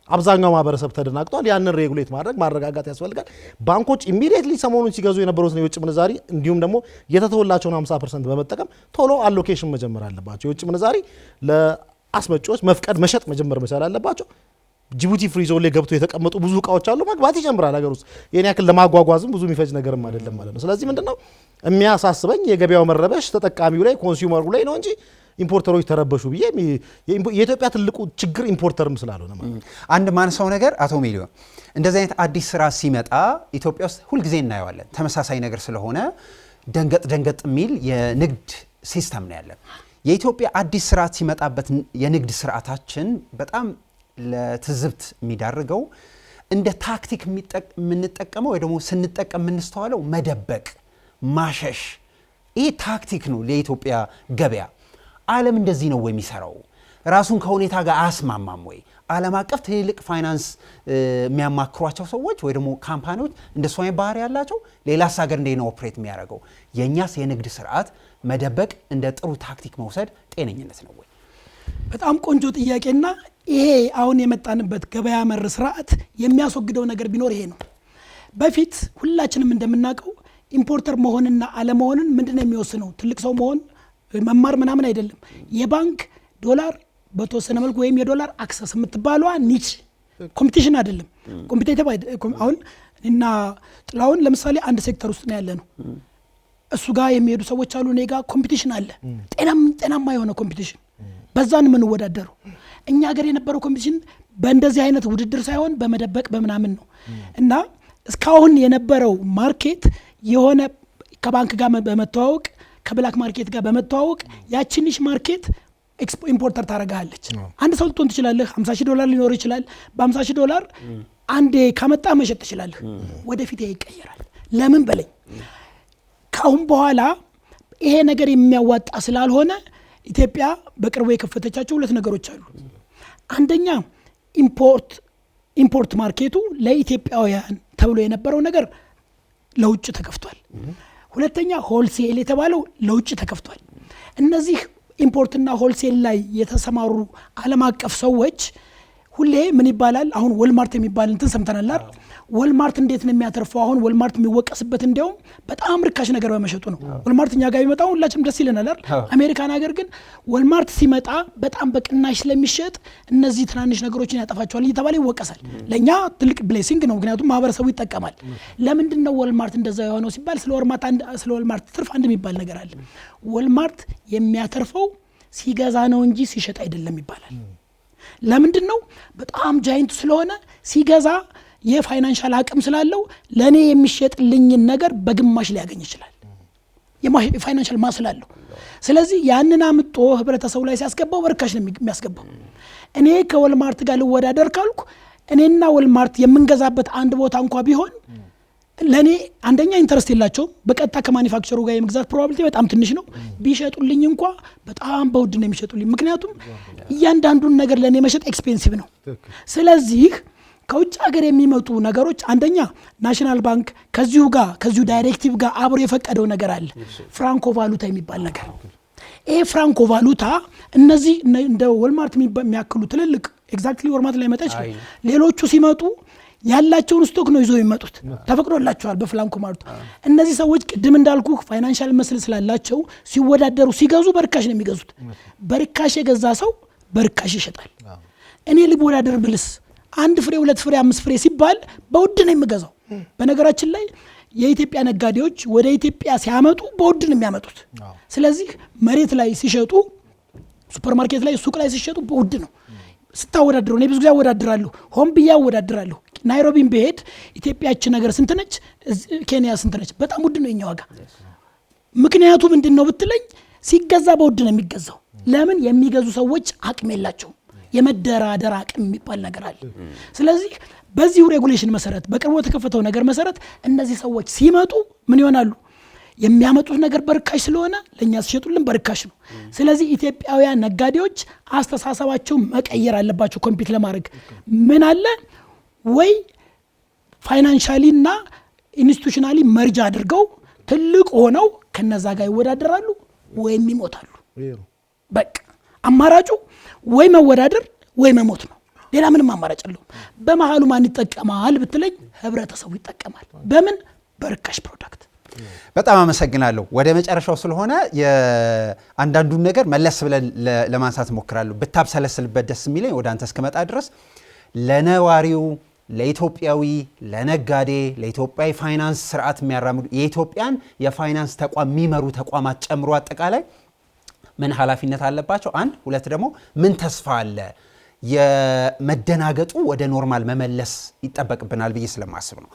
አብዛኛው ማህበረሰብ ተደናግጧል። ያንን ሬጉሌት ማድረግ ማረጋጋት ያስፈልጋል። ባንኮች ኢሚዲየትሊ ሰሞኑን ሲገዙ የነበሩትን የውጭ ምንዛሪ እንዲሁም ደግሞ የተተወላቸውን 50% በመጠቀም ቶሎ አሎኬሽን መጀመር አለባቸው። የውጭ ምንዛሪ ለአስመጪዎች መፍቀድ መሸጥ መጀመር መቻል አለባቸው። ጅቡቲ ፍሪዞን ላይ ገብቶ የተቀመጡ ብዙ እቃዎች አሉ። መግባት ይጀምራል ሀገር ውስጥ። ይሄን ያክል ለማጓጓዝም ብዙ የሚፈጅ ነገርም አይደለም ማለት ነው። ስለዚህ ምንድነው የሚያሳስበኝ የገበያው መረበሽ ተጠቃሚው ላይ ኮንሱመሩ ላይ ነው እንጂ ኢምፖርተሮች ተረበሹ ብዬ የኢትዮጵያ ትልቁ ችግር ኢምፖርተርም ስላልሆነ ማለት አንድ ማንሳው ነገር አቶ ሚሊዮን እንደዚህ አይነት አዲስ ስራ ሲመጣ ኢትዮጵያ ውስጥ ሁልጊዜ እናየዋለን። ተመሳሳይ ነገር ስለሆነ ደንገጥ የሚል የንግድ ሲስተም ነው ያለን። የኢትዮጵያ አዲስ ስርዓት ሲመጣበት የንግድ ስርዓታችን በጣም ለትዝብት የሚዳርገው እንደ ታክቲክ የምንጠቀመው ወይ ደግሞ ስንጠቀም የምንስተዋለው መደበቅ፣ ማሸሽ። ይሄ ታክቲክ ነው ለኢትዮጵያ ገበያ። ዓለም እንደዚህ ነው ወይ የሚሰራው? ራሱን ከሁኔታ ጋር አያስማማም ወይ? ዓለም አቀፍ ትልልቅ ፋይናንስ የሚያማክሯቸው ሰዎች ወይ ደግሞ ካምፓኒዎች እንደሱ አይነት ባህሪ ያላቸው ሌላስ ሀገር እንዴት ነው ኦፕሬት የሚያደርገው? የእኛስ የንግድ ስርዓት መደበቅ እንደ ጥሩ ታክቲክ መውሰድ ጤነኝነት ነው ወይ? በጣም ቆንጆ ጥያቄና ይሄ አሁን የመጣንበት ገበያ መር ስርዓት የሚያስወግደው ነገር ቢኖር ይሄ ነው። በፊት ሁላችንም እንደምናውቀው ኢምፖርተር መሆንና አለመሆንን ምንድነው የሚወስነው? ትልቅ ሰው መሆን መማር ምናምን አይደለም። የባንክ ዶላር በተወሰነ መልኩ ወይም የዶላር አክሰስ የምትባለዋ ኒች ኮምፒቲሽን አይደለም። ኮምፒቲቲቭ አሁን እና ጥላውን ለምሳሌ አንድ ሴክተር ውስጥ ነው ያለ ነው። እሱ ጋር የሚሄዱ ሰዎች አሉ፣ እኔ ጋር ኮምፒቲሽን አለ። ጤናማ የሆነ ኮምፒቲሽን፣ በዛን የምንወዳደረው። እኛ ሀገር የነበረው ኮምፒቲሽን በእንደዚህ አይነት ውድድር ሳይሆን በመደበቅ በምናምን ነው። እና እስካሁን የነበረው ማርኬት የሆነ ከባንክ ጋር በመተዋወቅ ከብላክ ማርኬት ጋር በመተዋወቅ ያቺንሽ ማርኬት ኢምፖርተር ታረጋለች። አንድ ሰው ልትሆን ትችላለህ፣ $50,000 ሊኖር ይችላል። በ$50,000 አንዴ ካመጣ መሸጥ ትችላለህ። ወደፊት ይቀየራል። ለምን በለኝ፣ ካሁን በኋላ ይሄ ነገር የሚያዋጣ ስላልሆነ ኢትዮጵያ በቅርቡ የከፈተቻቸው ሁለት ነገሮች አሉ። አንደኛ ኢምፖርት ማርኬቱ ለኢትዮጵያውያን ተብሎ የነበረው ነገር ለውጭ ተከፍቷል። ሁለተኛ ሆልሴል የተባለው ለውጭ ተከፍቷል። እነዚህ ኢምፖርትና ሆልሴል ላይ የተሰማሩ ዓለም አቀፍ ሰዎች ሁሌ ምን ይባላል? አሁን ወልማርት የሚባል እንትን ሰምተናል አይደል? ወልማርት እንዴት ነው የሚያተርፈው? አሁን ወልማርት የሚወቀስበት እንዲያውም በጣም ርካሽ ነገር በመሸጡ ነው። ወልማርት እኛ ጋር ቢመጣው ሁላችንም ደስ ይለናል አይደል? አሜሪካን ሀገር ግን ወልማርት ሲመጣ በጣም በቅናሽ ስለሚሸጥ እነዚህ ትናንሽ ነገሮችን ያጠፋቸዋል እየተባለ ይወቀሳል። ለኛ ትልቅ ብሌሲንግ ነው፣ ምክንያቱም ማህበረሰቡ ይጠቀማል። ለምንድን ነው ወልማርት እንደዛ የሆነው ሲባል ስለ ወልማርት ትርፍ አንድ የሚባል ነገር አለ። ወልማርት የሚያተርፈው ሲገዛ ነው እንጂ ሲሸጥ አይደለም ይባላል። ለምንድን ነው? በጣም ጃይንት ስለሆነ ሲገዛ የፋይናንሻል አቅም ስላለው ለኔ የሚሸጥልኝን ነገር በግማሽ ሊያገኝ ይችላል። የፋይናንሻል ማስላለው። ስለዚህ ያንን አምጦ ህብረተሰቡ ላይ ሲያስገባው በርካሽ ነው የሚያስገባው። እኔ ከወልማርት ጋር ልወዳደር ካልኩ እኔና ወልማርት የምንገዛበት አንድ ቦታ እንኳ ቢሆን ለኔ አንደኛ ኢንተረስት የላቸውም። በቀጥታ ከማኒፋክቸሩ ጋር የመግዛት ፕሮባቢሊቲ በጣም ትንሽ ነው። ቢሸጡልኝ እንኳ በጣም በውድ ነው የሚሸጡልኝ። ምክንያቱም እያንዳንዱን ነገር ለኔ መሸጥ ኤክስፔንሲቭ ነው። ስለዚህ ከውጭ ሀገር የሚመጡ ነገሮች አንደኛ ናሽናል ባንክ ከዚሁ ዳይሬክቲቭ ጋር አብሮ የፈቀደው ነገር አለ፣ ፍራንኮ ቫሉታ የሚባል ነገር። ይሄ ፍራንኮ ቫሉታ እነዚህ እንደ ወልማርት የሚያክሉ ትልልቅ ኤግዛክትሊ ወልማርት ላይ መጣ ይችላል። ሌሎቹ ሲመጡ ያላቸውን ስቶክ ነው ይዘው የሚመጡት፣ ተፈቅዶላቸዋል በፍራንኮ ቫሉታ። እነዚህ ሰዎች ቅድም እንዳልኩ ፋይናንሻል መስል ስላላቸው ሲወዳደሩ ሲገዙ በርካሽ ነው የሚገዙት። በርካሽ የገዛ ሰው በርካሽ ይሸጣል። እኔ ልወዳደር ብልስ አንድ ፍሬ 2 ፍሬ 5 ፍሬ ሲባል በውድ ነው የሚገዛው። በነገራችን ላይ የኢትዮጵያ ነጋዴዎች ወደ ኢትዮጵያ ሲያመጡ በውድ ነው የሚያመጡት። ስለዚህ መሬት ላይ ሲሸጡ፣ ሱፐርማርኬት ላይ ሱቅ ላይ ሲሸጡ በውድ ነው። ስታወዳድረው እኔ ብዙ ጊዜ አወዳድራለሁ፣ ሆን ብዬ አወዳድራለሁ። ናይሮቢን ብሄድ ኢትዮጵያች ነገር ስንት ነች፣ ኬንያ ስንት ነች? በጣም ውድ ነው የኛ ዋጋ። ምክንያቱ ምንድን ነው ብትለኝ፣ ሲገዛ በውድ ነው የሚገዛው። ለምን? የሚገዙ ሰዎች አቅም የላቸውም። የመደራደር አቅም የሚባል ነገር አለ። ስለዚህ በዚሁ ሬጉሌሽን መሰረት በቅርቡ የተከፈተው ነገር መሰረት እነዚህ ሰዎች ሲመጡ ምን ይሆናሉ? የሚያመጡት ነገር በርካሽ ስለሆነ ለኛ ሲሸጡልን በርካሽ ነው። ስለዚህ ኢትዮጵያውያን ነጋዴዎች አስተሳሰባቸው መቀየር አለባቸው። ኮምፒት ለማድረግ ምን አለ ወይ ፋይናንሻሊ እና ኢንስቲቱሽናሊ መርጅ አድርገው ትልቅ ሆነው ከነዛ ጋር ይወዳደራሉ ወይም ይሞታሉ። በቃ አማራጩ ወይ መወዳደር ወይ መሞት ነው። ሌላ ምንም አማራጭ የለውም። በመሃሉ ማን ይጠቀማል ብትለኝ፣ ህብረተሰቡ ይጠቀማል። በምን? በርካሽ ፕሮዳክት። በጣም አመሰግናለሁ። ወደ መጨረሻው ስለሆነ አንዳንዱን ነገር መለስ ብለን ለማንሳት ሞክራለሁ። ብታብሰለስልበት ደስ የሚለኝ ወደ አንተ እስከመጣ ድረስ ለነዋሪው፣ ለኢትዮጵያዊ፣ ለነጋዴ፣ ለኢትዮጵያዊ ፋይናንስ ስርዓት የሚያራምዱ የኢትዮጵያን የፋይናንስ ተቋም የሚመሩ ተቋማት ጨምሮ አጠቃላይ ምን ኃላፊነት አለባቸው? አንድ ሁለት ደግሞ ምን ተስፋ አለ? የመደናገጡ ወደ ኖርማል መመለስ ይጠበቅብናል ብዬ ስለማስብ ነው።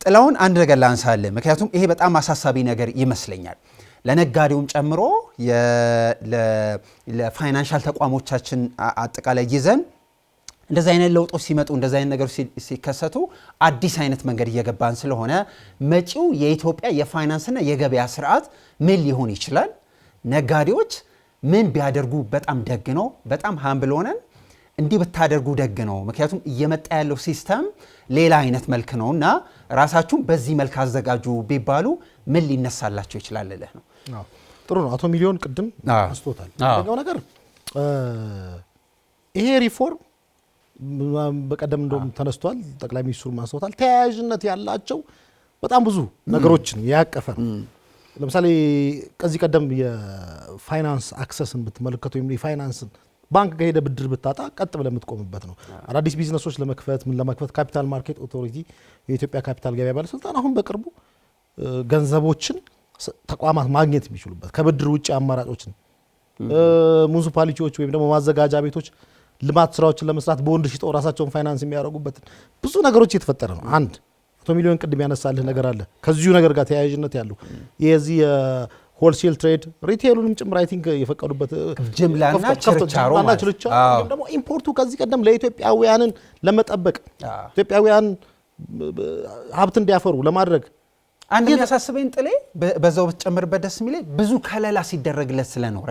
ጥላውን አንድ ነገር ላንሳለ፣ ምክንያቱም ይሄ በጣም አሳሳቢ ነገር ይመስለኛል። ለነጋዴውም ጨምሮ ለፋይናንሻል ተቋሞቻችን አጠቃላይ ይዘን እንደዚህ አይነት ለውጦች ሲመጡ እንደዚህ አይነት ነገሮች ሲከሰቱ አዲስ አይነት መንገድ እየገባን ስለሆነ መጪው የኢትዮጵያ የፋይናንስና የገበያ ስርዓት ምን ሊሆን ይችላል? ነጋዴዎች ምን ቢያደርጉ በጣም ደግ ነው? በጣም ሃምብል ሆነን እንዲህ ብታደርጉ ደግ ነው። ምክንያቱም እየመጣ ያለው ሲስተም ሌላ አይነት መልክ ነውና ራሳችሁን በዚህ መልክ አዘጋጁ ቢባሉ ምን ሊነሳላቸው ይችላል ልልህ ነው። ጥሩ ነው። አቶ ሚሊዮን ቅድም አስቶታል። አንደኛው ነገር ይሄ ሪፎርም በቀደም እንደውም ተነስቷል፣ ጠቅላይ ሚኒስትሩ ማንስተዋል። ተያያዥነት ያላቸው በጣም ብዙ ነገሮችን ያቀፈ ለምሳሌ ከዚህ ቀደም የፋይናንስ አክሰስን ብትመለከቱ ወይም የፋይናንስን ባንክ ከሄደ ብድር ብታጣ ቀጥ ብለህ የምትቆምበት ነው። አዳዲስ ቢዝነሶች ለመክፈት ካፒታል ማርኬት ኦቶሪቲ የኢትዮጵያ ካፒታል ገበያ ባለስልጣን አሁን በቅርቡ ገንዘቦችን ተቋማት ማግኘት የሚችሉበት ከብድር ውጭ አማራጮችን ሙኒሲፓሊቲዎች ወይም ደግሞ ማዘጋጃ ቤቶች ልማት ስራዎችን ለመስራት በወንድ ሽጠው ራሳቸውን ፋይናንስ የሚያደርጉበት ብዙ ነገሮች እየተፈጠረ ነው። አንድ 100 ሚሊዮን ቅድም ያነሳልህ ነገር አለ ከዚሁ ነገር ጋር ተያያዥነት ያለው የዚህ ሆልሴል ትሬድ ሪቴሉንም ጭምር አይ ቲንክ የፈቀዱበት ጅምላና ችርቻሮ ወይም ደግሞ ኢምፖርቱ ከዚህ ቀደም ለኢትዮጵያውያንን ለመጠበቅ ኢትዮጵያውያን ሀብት እንዲያፈሩ ለማድረግ አንድ የሚያሳስበኝ ጥሌ በዛው ብትጨምርበት ደስ የሚለኝ ብዙ ከለላ ሲደረግለት ስለኖረ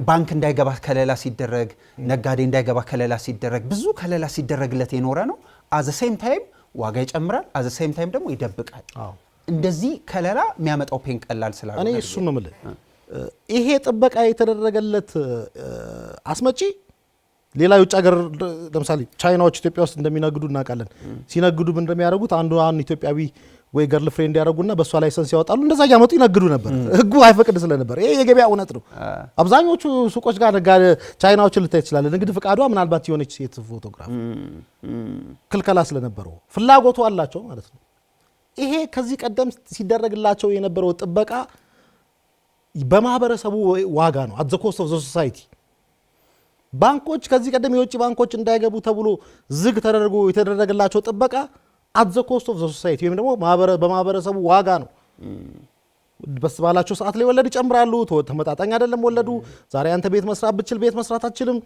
ባንክ እንዳይገባ ከለላ ሲደረግ ነጋዴ እንዳይገባ ከለላ ሲደረግ ብዙ ከለላ ሲደረግለት የኖረ ነው። አዘ ሴም ታይም ዋጋ ይጨምራል፣ አዘ ሴም ታይም ደግሞ ይደብቃል። እንደዚህ ከለላ የሚያመጣው ፔን ቀላል ስላልሆነ እኔ እሱን ነው የምልህ። ይሄ ጥበቃ የተደረገለት አስመጪ ሌላ የውጭ ሀገር ለምሳሌ ቻይናዎች ኢትዮጵያ ውስጥ እንደሚነግዱ እናውቃለን። ሲነግዱ ምን እንደሚያደርጉት አንዱ ኢትዮጵያዊ ወይ ገርል ፍሬንድ ያደርጉና በሷ ላይሰንስ ያወጣሉ። እንደዛ ያመጡ ይነግዱ ነበር። ህጉ አይፈቅድ ስለነበር ይሄ የገበያ እውነት ነው። አብዛኞቹ ሱቆች ጋር ቻይናዎችን ልታይ ይችላል። ንግድ ፍቃዷ ምናልባት የሆነች ሴት ፎቶግራፍ ክልከላ ስለነበረው ፍላጎቱ አላቸው ማለት ነው። ይሄ ከዚህ ቀደም ሲደረግላቸው የነበረው ጥበቃ በማህበረሰቡ ዋጋ ነው። አት ዘ ኮስት ኦፍ ዘ ሶሳይቲ ባንኮች ከዚህ ቀደም የውጭ ባንኮች እንዳይገቡ ተብሎ ዝግ ተደርጎ የተደረገላቸው ጥበቃ አት ዘ ኮስት ኦፍ ዘ ሶሳይቲ ወይም ደግሞ በማህበረሰቡ ዋጋ ነው። በስ ባላቸው ሰዓት ላይ ወለድ ይጨምራሉ። ተመጣጣኝ አይደለም ወለዱ። ዛሬ አንተ ቤት መስራት ብችል ቤት መስራት አትችልም።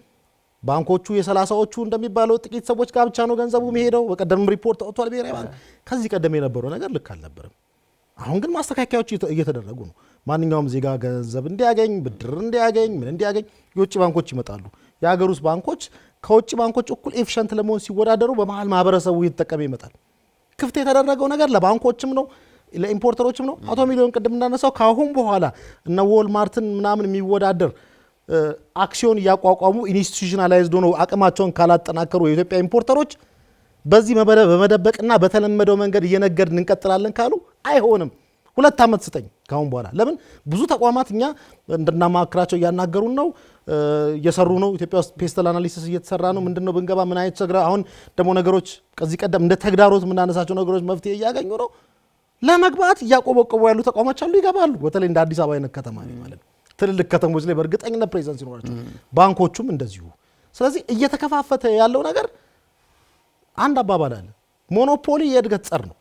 ባንኮቹ የ30ዎቹ እንደሚባለው ጥቂት ሰዎች ጋር ብቻ ነው ገንዘቡ የሚሄደው። በቀደም ሪፖርት ወጥቷል ብሔራዊ ባንክ። ከዚህ ቀደም የነበረው ነገር ልክ አልነበረም። አሁን ግን ማስተካከያዎች እየተደረጉ ነው። ማንኛውም ዜጋ ገንዘብ እንዲያገኝ ብድር እንዲያገኝ ምን እንዲያገኝ የውጭ ባንኮች ይመጣሉ። የሀገር ውስጥ ባንኮች ከውጭ ባንኮች እኩል ኤፊሽንት ለመሆን ሲወዳደሩ በመሀል ማህበረሰቡ እየተጠቀመ ይመጣል። ክፍት የተደረገው ነገር ለባንኮችም ነው ለኢምፖርተሮችም ነው። 100 ሚሊዮን ቅድም እንዳነሳው ካሁን በኋላ እነ ዎልማርትን ምናምን የሚወዳደር አክሲዮን እያቋቋሙ ኢንስቲቱሽናላይዝድ ሆነው አቅማቸውን ካላጠናከሩ የኢትዮጵያ ኢምፖርተሮች በዚህ በመደበቅና በተለመደው መንገድ እየነገድን እንቀጥላለን ካሉ አይሆንም። 2 ዓመት ስጠኝ ካሁን በኋላ። ለምን ብዙ ተቋማት እኛ እንድናማክራቸው እያናገሩን ነው፣ እየሰሩ ነው። ኢትዮጵያ ውስጥ ፔስተል አናሊሲስ እየተሰራ ነው። ምንድነው ብንገባ ምን አይነት ችግር አሁን ደግሞ ነገሮች ከዚህ ቀደም እንደ ተግዳሮት የምናነሳቸው ነገሮች መፍትሄ እያገኙ ነው። ለመግባት እያቆበቆቡ ያሉ ተቋማት አሉ፣ ይገባሉ። በተለይ እንደ አዲስ አበባ አይነት ከተማ ላይ ማለት ነው። ትልልቅ ከተሞች ላይ በእርግጠኝነት ፕሬዘንስ ይኖራቸው፣ ባንኮቹም እንደዚሁ። ስለዚህ እየተከፋፈተ ያለው ነገር አንድ አባባል አለ፣ ሞኖፖሊ የእድገት ጸር ነው።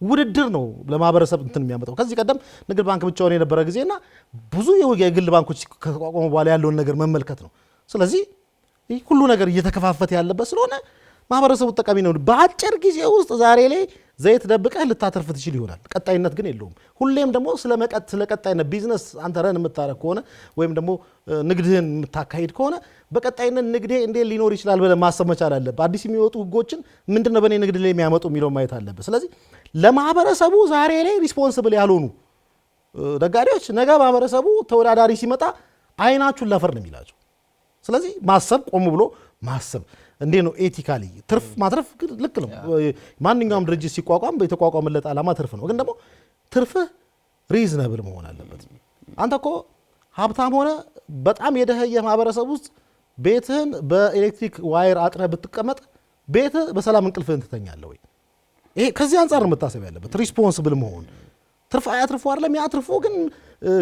ውድድር ነው ለማህበረሰብ እንትን የሚያመጣው። ከዚህ ቀደም ንግድ ባንክ ብቻውን የነበረ ጊዜና ብዙ የግል ባንኮች ከተቋቋሙ በኋላ ያለውን ነገር መመልከት ነው። ስለዚህ ሁሉ ነገር እየተከፋፈተ ያለበት ስለሆነ ማህበረሰቡ ጠቃሚ ነው። በአጭር ጊዜ ውስጥ ዛሬ ላይ ዘይት ደብቀህ ልታተርፍ ትችል ይሆናል፣ ቀጣይነት ግን የለውም። ሁሌም ደግሞ ስለ ቀጣይነት ቢዝነስ አንተ ረን የምታረግ ከሆነ ወይም ደግሞ ንግድህን የምታካሂድ ከሆነ በቀጣይነት ንግዴ እንዴት ሊኖር ይችላል ብለህ ማሰብ መቻል አለብህ። አዲስ የሚወጡ ህጎችን ምንድነው በእኔ ንግድ ላይ የሚያመጡ የሚለው ማየት አለብህ። ስለዚህ ለማህበረሰቡ ዛሬ ላይ ሪስፖንስብል ያልሆኑ ነጋዴዎች ነገ ማህበረሰቡ ተወዳዳሪ ሲመጣ አይናችሁን ላፈር ነው የሚላቸው። ስለዚህ ማሰብ፣ ቆም ብሎ ማሰብ እንዴ ነው ኤቲካሊ ትርፍ ማትረፍ ልክ ነው። ማንኛውም ድርጅት ሲቋቋም የተቋቋመለት ዓላማ ትርፍ ነው። ግን ደግሞ ትርፍህ ሪዝነብል መሆን አለበት። አንተ እኮ ሀብታም ሆነ በጣም የደህየ ማህበረሰብ ውስጥ ቤትህን በኤሌክትሪክ ዋየር አጥረህ ብትቀመጥ ቤትህ በሰላም እንቅልፍህን ትተኛለህ ወይ? ይሄ ከዚህ አንጻር ነው መታሰብ ያለበት። ሪስፖንስብል መሆን ትርፍ አያትርፉ አይደለም። ያትርፉ ግን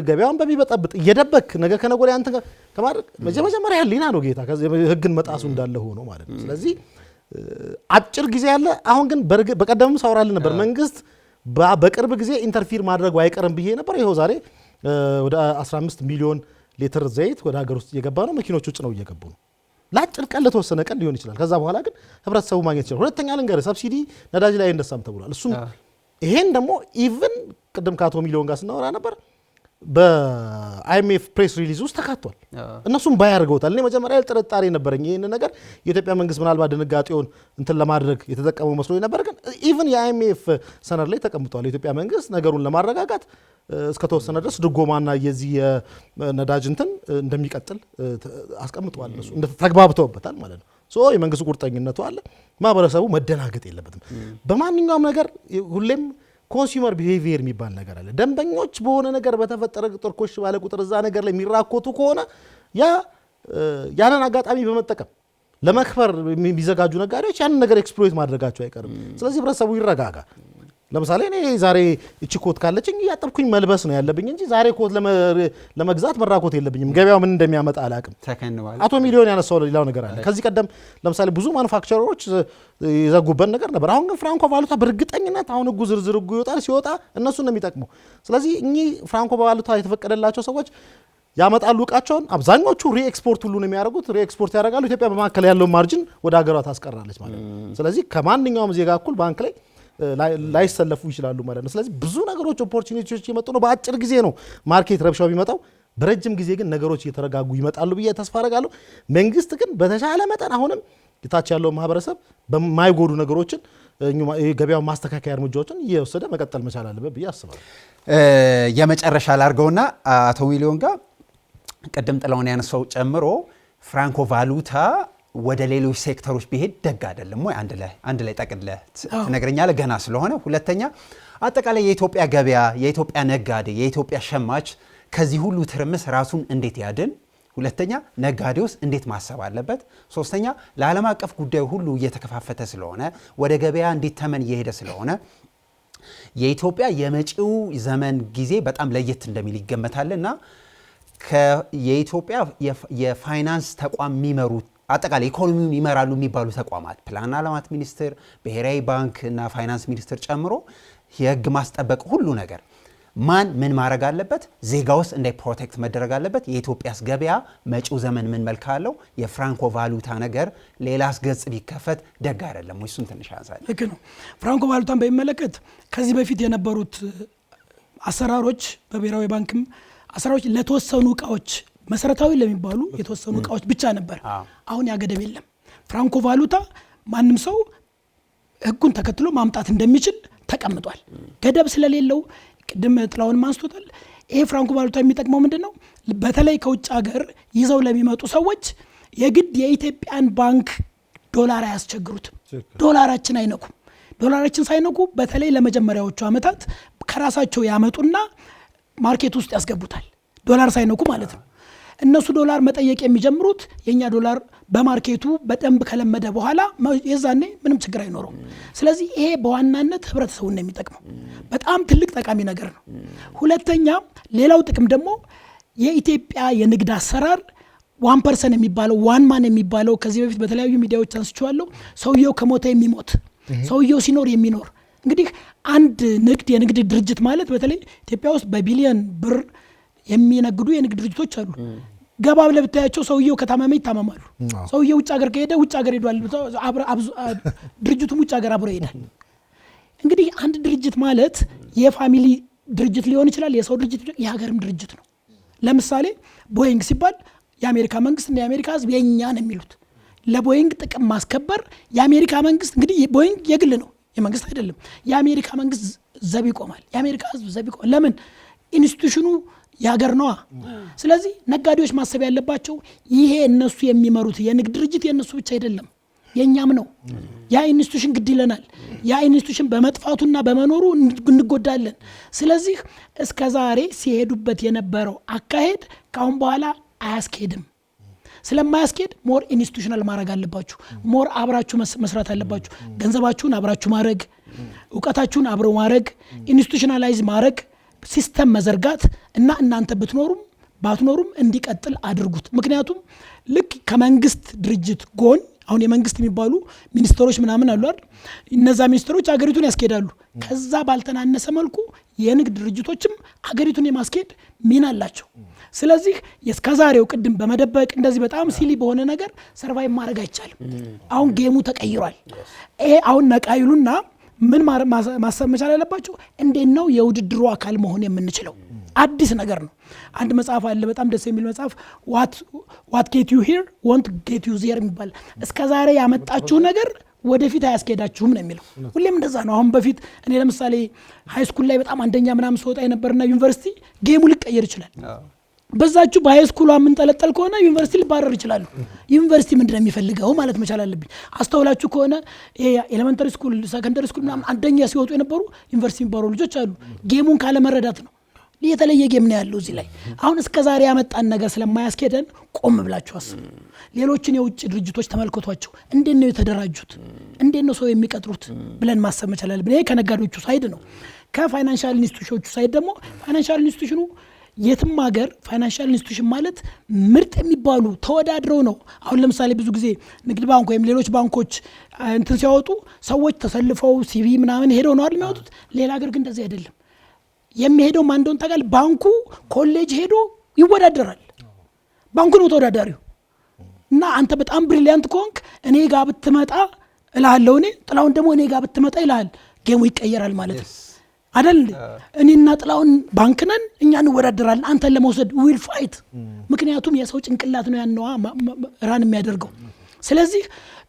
ገበያውን በሚበጠብጥ እየደበክ ነገ ከነገ ወዲያ አንተ ከማድረግ መጀመሪያ ህሊና ነው ጌታ ህግን መጣሱ እንዳለ ሆኖ ማለት ነው። ስለዚህ አጭር ጊዜ ያለ አሁን ግን በቀደምም ሳወራልን ነበር መንግስት በቅርብ ጊዜ ኢንተርፊር ማድረጉ አይቀርም ብዬ ነበር። ይኸው ዛሬ ወደ 15 ሚሊዮን ሊትር ዘይት ወደ ሀገር ውስጥ እየገባ ነው። መኪኖች ውጭ ነው እየገቡ ነው። ለአጭር ቀን ለተወሰነ ቀን ሊሆን ይችላል። ከዛ በኋላ ግን ህብረተሰቡ ማግኘት ይችላል። ሁለተኛ ልንገርህ፣ ሰብሲዲ ነዳጅ ላይ እንደሳም ተብሏል። እሱም ይሄን ደግሞ ኢቭን ቅድም ከአቶ ሚሊዮን ጋር ስናወራ ነበር በአይኤምኤፍ ፕሬስ ሪሊዝ ውስጥ ተካቷል። እነሱም ባያርገውታል። እኔ መጀመሪያ ጥርጣሬ ነበረኝ ይህን ነገር የኢትዮጵያ መንግስት ምናልባት ድንጋጤውን እንትን ለማድረግ የተጠቀመው መስሎ ነበር። ግን ኢቭን የአይኤምኤፍ ሰነድ ላይ ተቀምጧል። የኢትዮጵያ መንግስት ነገሩን ለማረጋጋት እስከተወሰነ ድረስ ድጎማና የዚህ የነዳጅ እንትን እንደሚቀጥል አስቀምጠዋል። እነሱ ተግባብተውበታል ማለት ነው። የመንግስቱ ቁርጠኝነቱ አለ። ማህበረሰቡ መደናገጥ የለበትም። በማንኛውም ነገር ሁሌም ኮንሱመር ቢሄቪየር የሚባል ነገር አለ። ደንበኞች በሆነ ነገር በተፈጠረ ቁጥር ኮሽ ባለ ቁጥር እዛ ነገር ላይ የሚራኮቱ ከሆነ ያንን አጋጣሚ በመጠቀም ለመክበር የሚዘጋጁ ነጋዴዎች ያንን ነገር ኤክስፕሎይት ማድረጋቸው አይቀርም። ስለዚህ ህብረተሰቡ ይረጋጋ። ለምሳሌ እኔ ዛሬ እቺ ኮት ካለችኝ ያጠብኩኝ መልበስ ነው ያለብኝ እንጂ ዛሬ ኮት ለመግዛት መራኮት የለብኝም። ገበያው ምን እንደሚያመጣ አላቅም። አቶ ሚሊዮን ያነሳው ሌላው ነገር አለ። ከዚህ ቀደም ለምሳሌ ብዙ ማኑፋክቸረሮች የዘጉበት ነገር ነበር። አሁን ግን ፍራንኮ ቫሉታ በእርግጠኝነት አሁን ህጉ ዝርዝር ህጉ ይወጣል። ሲወጣ እነሱ ነው የሚጠቅመው። ስለዚህ እኚህ ፍራንኮ ቫሉታ የተፈቀደላቸው ሰዎች ያመጣሉ እቃቸውን። አብዛኞቹ ሪኤክስፖርት ሁሉ ነው የሚያደርጉት። ሪኤክስፖርት ያደርጋሉ። ኢትዮጵያ በማከለ ያለው ማርጂን ወደ ሀገሯ ታስቀራለች ማለት ነው። ስለዚህ ከማንኛውም ዜጋ እኩል ባንክ ላይ ላይሰለፉ ይችላሉ ማለት ነው። ስለዚህ ብዙ ነገሮች ኦፖርቹኒቲዎች እየመጡ ነው። በአጭር ጊዜ ነው ማርኬት ረብሻው ቢመጣው፣ በረጅም ጊዜ ግን ነገሮች እየተረጋጉ ይመጣሉ ብዬ ተስፋ አደርጋለሁ። መንግስት ግን በተሻለ መጠን አሁንም የታች ያለው ማህበረሰብ በማይጎዱ ነገሮችን ገበያው ማስተካከያ እርምጃዎችን እየወሰደ መቀጠል መቻል አለበት ብዬ አስባለሁ። የመጨረሻ ላርገውና አቶ ሚሊዮን ጋር ቅድም ጥላውን ያነሳው ጨምሮ ፍራንኮ ቫሉታ ወደ ሌሎች ሴክተሮች ቢሄድ ደግ አይደለም ወይ? አንድ ላይ ጠቅልለህ ትነግረኛለህ ገና ስለሆነ። ሁለተኛ አጠቃላይ የኢትዮጵያ ገበያ፣ የኢትዮጵያ ነጋዴ፣ የኢትዮጵያ ሸማች ከዚህ ሁሉ ትርምስ ራሱን እንዴት ያድን? ሁለተኛ ነጋዴውስ እንዴት ማሰብ አለበት? ሶስተኛ ለዓለም አቀፍ ጉዳዩ ሁሉ እየተከፋፈተ ስለሆነ ወደ ገበያ እንዲተመን እየሄደ ስለሆነ የኢትዮጵያ የመጪው ዘመን ጊዜ በጣም ለየት እንደሚል ይገመታልና የኢትዮጵያ የፋይናንስ ተቋም የሚመሩት አጠቃላይ ኢኮኖሚውን ይመራሉ የሚባሉ ተቋማት ፕላንና ልማት ሚኒስቴር፣ ብሔራዊ ባንክ እና ፋይናንስ ሚኒስቴር ጨምሮ የህግ ማስጠበቅ ሁሉ ነገር ማን ምን ማድረግ አለበት? ዜጋውስ እንዴት ፕሮቴክት መደረግ አለበት? የኢትዮጵያስ ገበያ መጪው ዘመን ምን መልክ አለው? የፍራንኮ ቫሉታ ነገር ሌላስ ገጽ ቢከፈት ደግ አይደለም ወይ? እሱን ትንሽ አንሳል። ልክ ነው። ፍራንኮ ቫሉታን በሚመለከት ከዚህ በፊት የነበሩት አሰራሮች በብሔራዊ ባንክም አሰራሮች ለተወሰኑ እቃዎች መሰረታዊ ለሚባሉ የተወሰኑ እቃዎች ብቻ ነበር። አሁን ያ ገደብ የለም። ፍራንኮ ቫሉታ ማንም ሰው ህጉን ተከትሎ ማምጣት እንደሚችል ተቀምጧል። ገደብ ስለሌለው ቅድም ጥላውን ማንስቶታል። ይሄ ፍራንኮ ቫሉታ የሚጠቅመው ምንድነው? በተለይ ከውጭ ሀገር ይዘው ለሚመጡ ሰዎች የግድ የኢትዮጵያን ባንክ ዶላር አያስቸግሩትም። ዶላራችን አይነኩም። ዶላራችን ሳይነኩ በተለይ ለመጀመሪያዎቹ ዓመታት ከራሳቸው ያመጡና ማርኬት ውስጥ ያስገቡታል። ዶላር ሳይነኩ ማለት ነው። እነሱ ዶላር መጠየቅ የሚጀምሩት የኛ ዶላር በማርኬቱ በደንብ ከለመደ በኋላ የዛኔ ምንም ችግር አይኖረው። ስለዚህ ይሄ በዋናነት ህብረተሰቡን ነው የሚጠቅመው። በጣም ትልቅ ጠቃሚ ነገር ነው። ሁለተኛ ሌላው ጥቅም ደግሞ የኢትዮጵያ የንግድ አሰራር 1% የሚባለው ዋን ማን የሚባለው ከዚህ በፊት በተለያዩ ሚዲያዎች አንስቼዋለሁ። ሰውየው ከሞተ የሚሞት ሰውየው ሲኖር የሚኖር እንግዲህ አንድ የንግድ ድርጅት ማለት በተለይ ኢትዮጵያ ውስጥ በቢሊዮን ብር የሚነግዱ የንግድ ድርጅቶች አሉ። ገባ ብለህ ብታያቸው ሰውየው ከታመመ ይታመማሉ። ሰውየው ውጭ ሀገር ከሄደ ውጭ ሀገር ሄዷል፣ ድርጅቱም ውጭ ሀገር አብሮ ይሄዳል። እንግዲህ አንድ ድርጅት ማለት የፋሚሊ ድርጅት ሊሆን ይችላል፣ የሰው ድርጅት፣ የሀገርም ድርጅት ነው። ለምሳሌ ቦይንግ ሲባል የአሜሪካ መንግስትና የአሜሪካ ህዝብ የኛ ነው የሚሉት። ለቦይንግ ጥቅም ማስከበር የአሜሪካ መንግስት እንግዲህ ቦይንግ የግል ነው የመንግስት አይደለም። የአሜሪካ መንግስት ዘብ ይቆማል፣ የአሜሪካ ህዝብ ዘብ ይቆማል። ለምን? ኢንስቲትዩሽኑ ያገር ነዋ። ስለዚህ ነጋዴዎች ማሰብ ያለባቸው ይሄ እነሱ የሚመሩት የንግድ ድርጅት የነሱ ብቻ አይደለም፣ የኛም ነው። ያ ኢንስቲትዩሽን ግድ ይለናል። ያ ኢንስቲትዩሽን በመጥፋቱና በመኖሩ እንጎዳለን። ስለዚህ እስከዛሬ ሲሄዱበት የነበረው አካሄድ ካሁን በኋላ አያስኬድም። ስለማያስኬድ ሞር ኢንስቲትዩሽናል ማድረግ አለባችሁ። ሞር አብራችሁ መስራት አለባችሁ። ገንዘባችሁን አብራችሁ ማድረግ፣ እውቀታችሁን አብረው ማድረግ፣ ኢንስቲትዩሽናላይዝ ማድረግ፣ ሲስተም መዘርጋት እና እናንተ ብትኖሩም ባትኖሩም እንዲቀጥል አድርጉት። ምክንያቱም ልክ ከመንግስት ድርጅት ጎን አሁን የመንግስት የሚባሉ ሚኒስትሮች ምናምን አሉ አይደል? እነዛ ሚኒስትሮች አገሪቱን ያስኬዳሉ። ከዛ ባልተናነሰ መልኩ የንግድ ድርጅቶችም አገሪቱን የማስኬድ ሚና አላቸው። ስለዚህ እስከዛሬው ቅድም በመደበቅ እንደዚህ በጣም ሲሊ በሆነ ነገር ሰርቫይቭ ማድረግ አይቻልም። አሁን ጌሙ ተቀይሯል። ይሄ አሁን ነቃይሉና ምን ማሰብ መቻል አለባቸው? እንዴት ነው የውድድሩ አካል መሆን የምንችለው? አዲስ ነገር ነው። አንድ መጽሐፍ አለ በጣም ደስ የሚል መጽሐፍ what get you here won't get you there የሚባል። እስከዛሬ ያመጣችሁ ነገር ወደፊት አያስኬዳችሁም ነው የሚለው። ሁሌም እንደዛ ነው። አሁን በፊት እኔ ለምሳሌ ሃይ ስኩል ላይ በጣም አንደኛ ምናምን ስወጣ የነበርና ዩኒቨርሲቲ ጌሙ ሊቀየር ይችላል። በዛችሁ በሃይ ስኩል የምንጠለጠል ከሆነ ዩኒቨርሲቲ ሊባረር ይችላሉ። ዩኒቨርሲቲ ምንድነው የሚፈልገው ማለት መቻል አለብኝ። አስተውላችሁ ከሆነ ኤሌመንተሪ ስኩል፣ ሰከንደሪ ስኩል ምናምን አንደኛ ሲወጡ የነበሩ ዩኒቨርሲቲ የሚባሩ ልጆች አሉ። ጌሙን ካለመረዳት ነው። የተለየ ጌም ነው ያለው እዚህ ላይ። አሁን እስከ ዛሬ ያመጣን ነገር ስለማያስኬደን ቆም ብላችሁ አስቡ። ሌሎችን የውጭ ድርጅቶች ተመልከቷቸው። እንዴት ነው የተደራጁት? እንዴት ነው ሰው የሚቀጥሩት ብለን ማሰብ መቻል አለብን። ይሄ ከነጋዴዎቹ ሳይድ ነው። ከፋይናንሻል ኢንስቲትዩሽኖቹ ሳይድ ደግሞ ፋይናንሻል ኢንስቲትዩሽኑ የትም ሀገር ፋይናንሻል ኢንስቲትዩሽን ማለት ምርጥ የሚባሉ ተወዳድረው ነው። አሁን ለምሳሌ ብዙ ጊዜ ንግድ ባንክ ወይም ሌሎች ባንኮች እንትን ሲያወጡ ሰዎች ተሰልፈው ሲቪ ምናምን ሄደው ነው አይደል የሚያወጡት። ሌላ ሀገር ግን እንደዚህ አይደለም። የሚሄደው ማን እንደሆነ ታውቃለህ? ባንኩ ኮሌጅ ሄዶ ይወዳደራል። ባንኩ ነው ተወዳዳሪው። እና አንተ በጣም ብሪሊያንት ከሆንክ እኔ ጋር ብትመጣ እልሃለሁ፣ እኔ ጥላውን ደግሞ እኔ ጋር ብትመጣ ይልሃል። ጌሙ ይቀየራል ማለት ነው አይደል? እኔና ጥላውን ባንክ ነን፣ እኛ እንወዳደራለን። አንተን ለመውሰድ ዊል ፋይት። ምክንያቱም የሰው ጭንቅላት ነው ያነዋ ራን የሚያደርገው። ስለዚህ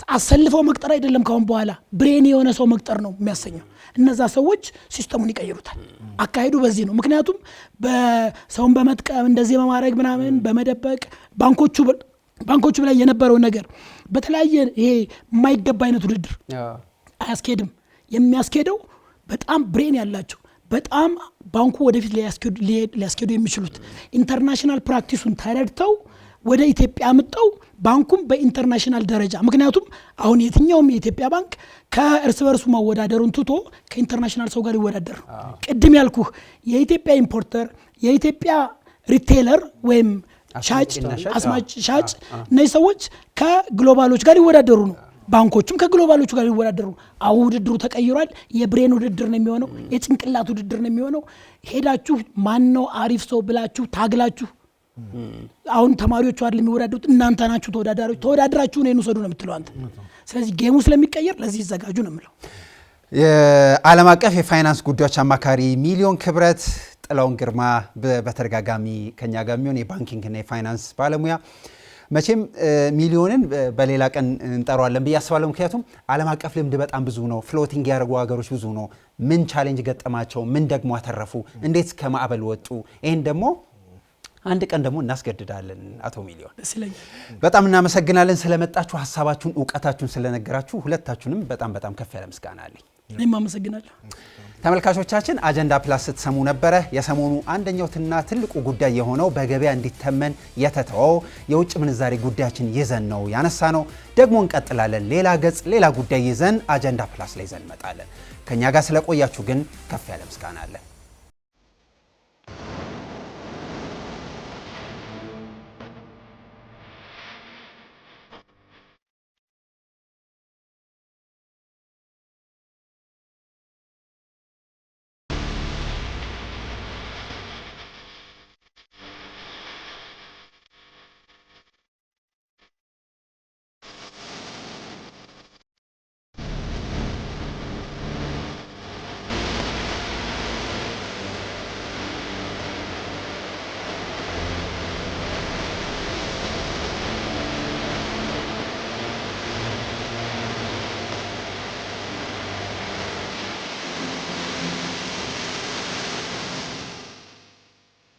አሰልፈው መቅጠር አይደለም፣ ካሁን በኋላ ብሬን የሆነ ሰው መቅጠር ነው የሚያሰኘው። እነዛ ሰዎች ሲስተሙን ይቀይሩታል። አካሄዱ በዚህ ነው። ምክንያቱም በሰውን በመጥቀም እንደዚህ በማድረግ ምናምን በመደበቅ ባንኮቹ ላይ የነበረው ነገር በተለያየ ይሄ የማይገባ አይነት ውድድር አያስኬድም። የሚያስኬደው በጣም ብሬን ያላቸው በጣም ባንኩ ወደፊት ሊያስኬዱ የሚችሉት ኢንተርናሽናል ፕራክቲሱን ተረድተው ወደ ኢትዮጵያ አምጠው ባንኩም በኢንተርናሽናል ደረጃ ምክንያቱም አሁን የትኛውም የኢትዮጵያ ባንክ ከእርስ በርሱ ማወዳደሩን ትቶ ከኢንተርናሽናል ሰው ጋር ይወዳደር። ቅድም ያልኩህ የኢትዮጵያ ኢምፖርተር፣ የኢትዮጵያ ሪቴለር ወይም ሻጭ እነዚህ ሰዎች ከግሎባሎች ጋር ይወዳደሩ ነው። ባንኮቹም ከግሎባሎቹ ጋር ይወዳደሩ። አሁን ውድድሩ ተቀይሯል። የብሬን ውድድር ነው የሚሆነው። የጭንቅላት ውድድር ነው የሚሆነው። ሄዳችሁ ማን ነው አሪፍ ሰው ብላችሁ ታግላችሁ አሁን ተማሪዎቹ አይደል የሚወዳደሩት፣ እናንተ ናችሁ ተወዳዳሪዎች። ተወዳድራችሁ ነው እንውሰዱ ነው የምትለው አንተ። ስለዚህ ጌሙ ስለሚቀየር ለዚህ ይዘጋጁ ነው የምለው። የዓለም አቀፍ የፋይናንስ ጉዳዮች አማካሪ ሚሊዮን ክብረት ጥላውን ግርማ በተደጋጋሚ ከኛ ጋር የሚሆን የባንኪንግና የፋይናንስ ባለሙያ። መቼም ሚሊዮንን በሌላ ቀን እንጠራዋለን ብዬ አስባለሁ። ምክንያቱም ዓለም አቀፍ ልምድ በጣም ብዙ ነው። ፍሎቲንግ ያደረጉ ሀገሮች ብዙ ነው። ምን ቻሌንጅ ገጠማቸው፣ ምን ደግሞ አተረፉ፣ እንዴት ከማዕበል ወጡ፣ ይህን ደግሞ አንድ ቀን ደግሞ እናስገድዳለን። አቶ ሚሊዮን በጣም እናመሰግናለን ስለመጣችሁ፣ ሀሳባችሁን እውቀታችሁን ስለነገራችሁ ሁለታችሁንም በጣም ከፍ ያለ ምስጋና አለኝ። እኔም አመሰግናለሁ። ተመልካቾቻችን አጀንዳ ፕላስ ስትሰሙ ነበረ። የሰሞኑ አንደኛውና ትልቁ ጉዳይ የሆነው በገበያ እንዲተመን የተተወው የውጭ ምንዛሬ ጉዳያችን ይዘን ነው ያነሳ ነው። ደግሞ እንቀጥላለን። ሌላ ገጽ ሌላ ጉዳይ ይዘን አጀንዳ ፕላስ ላይ ይዘን እንመጣለን። ከኛ ጋር ስለቆያችሁ ግን ከፍ ያለ ምስጋና አለን።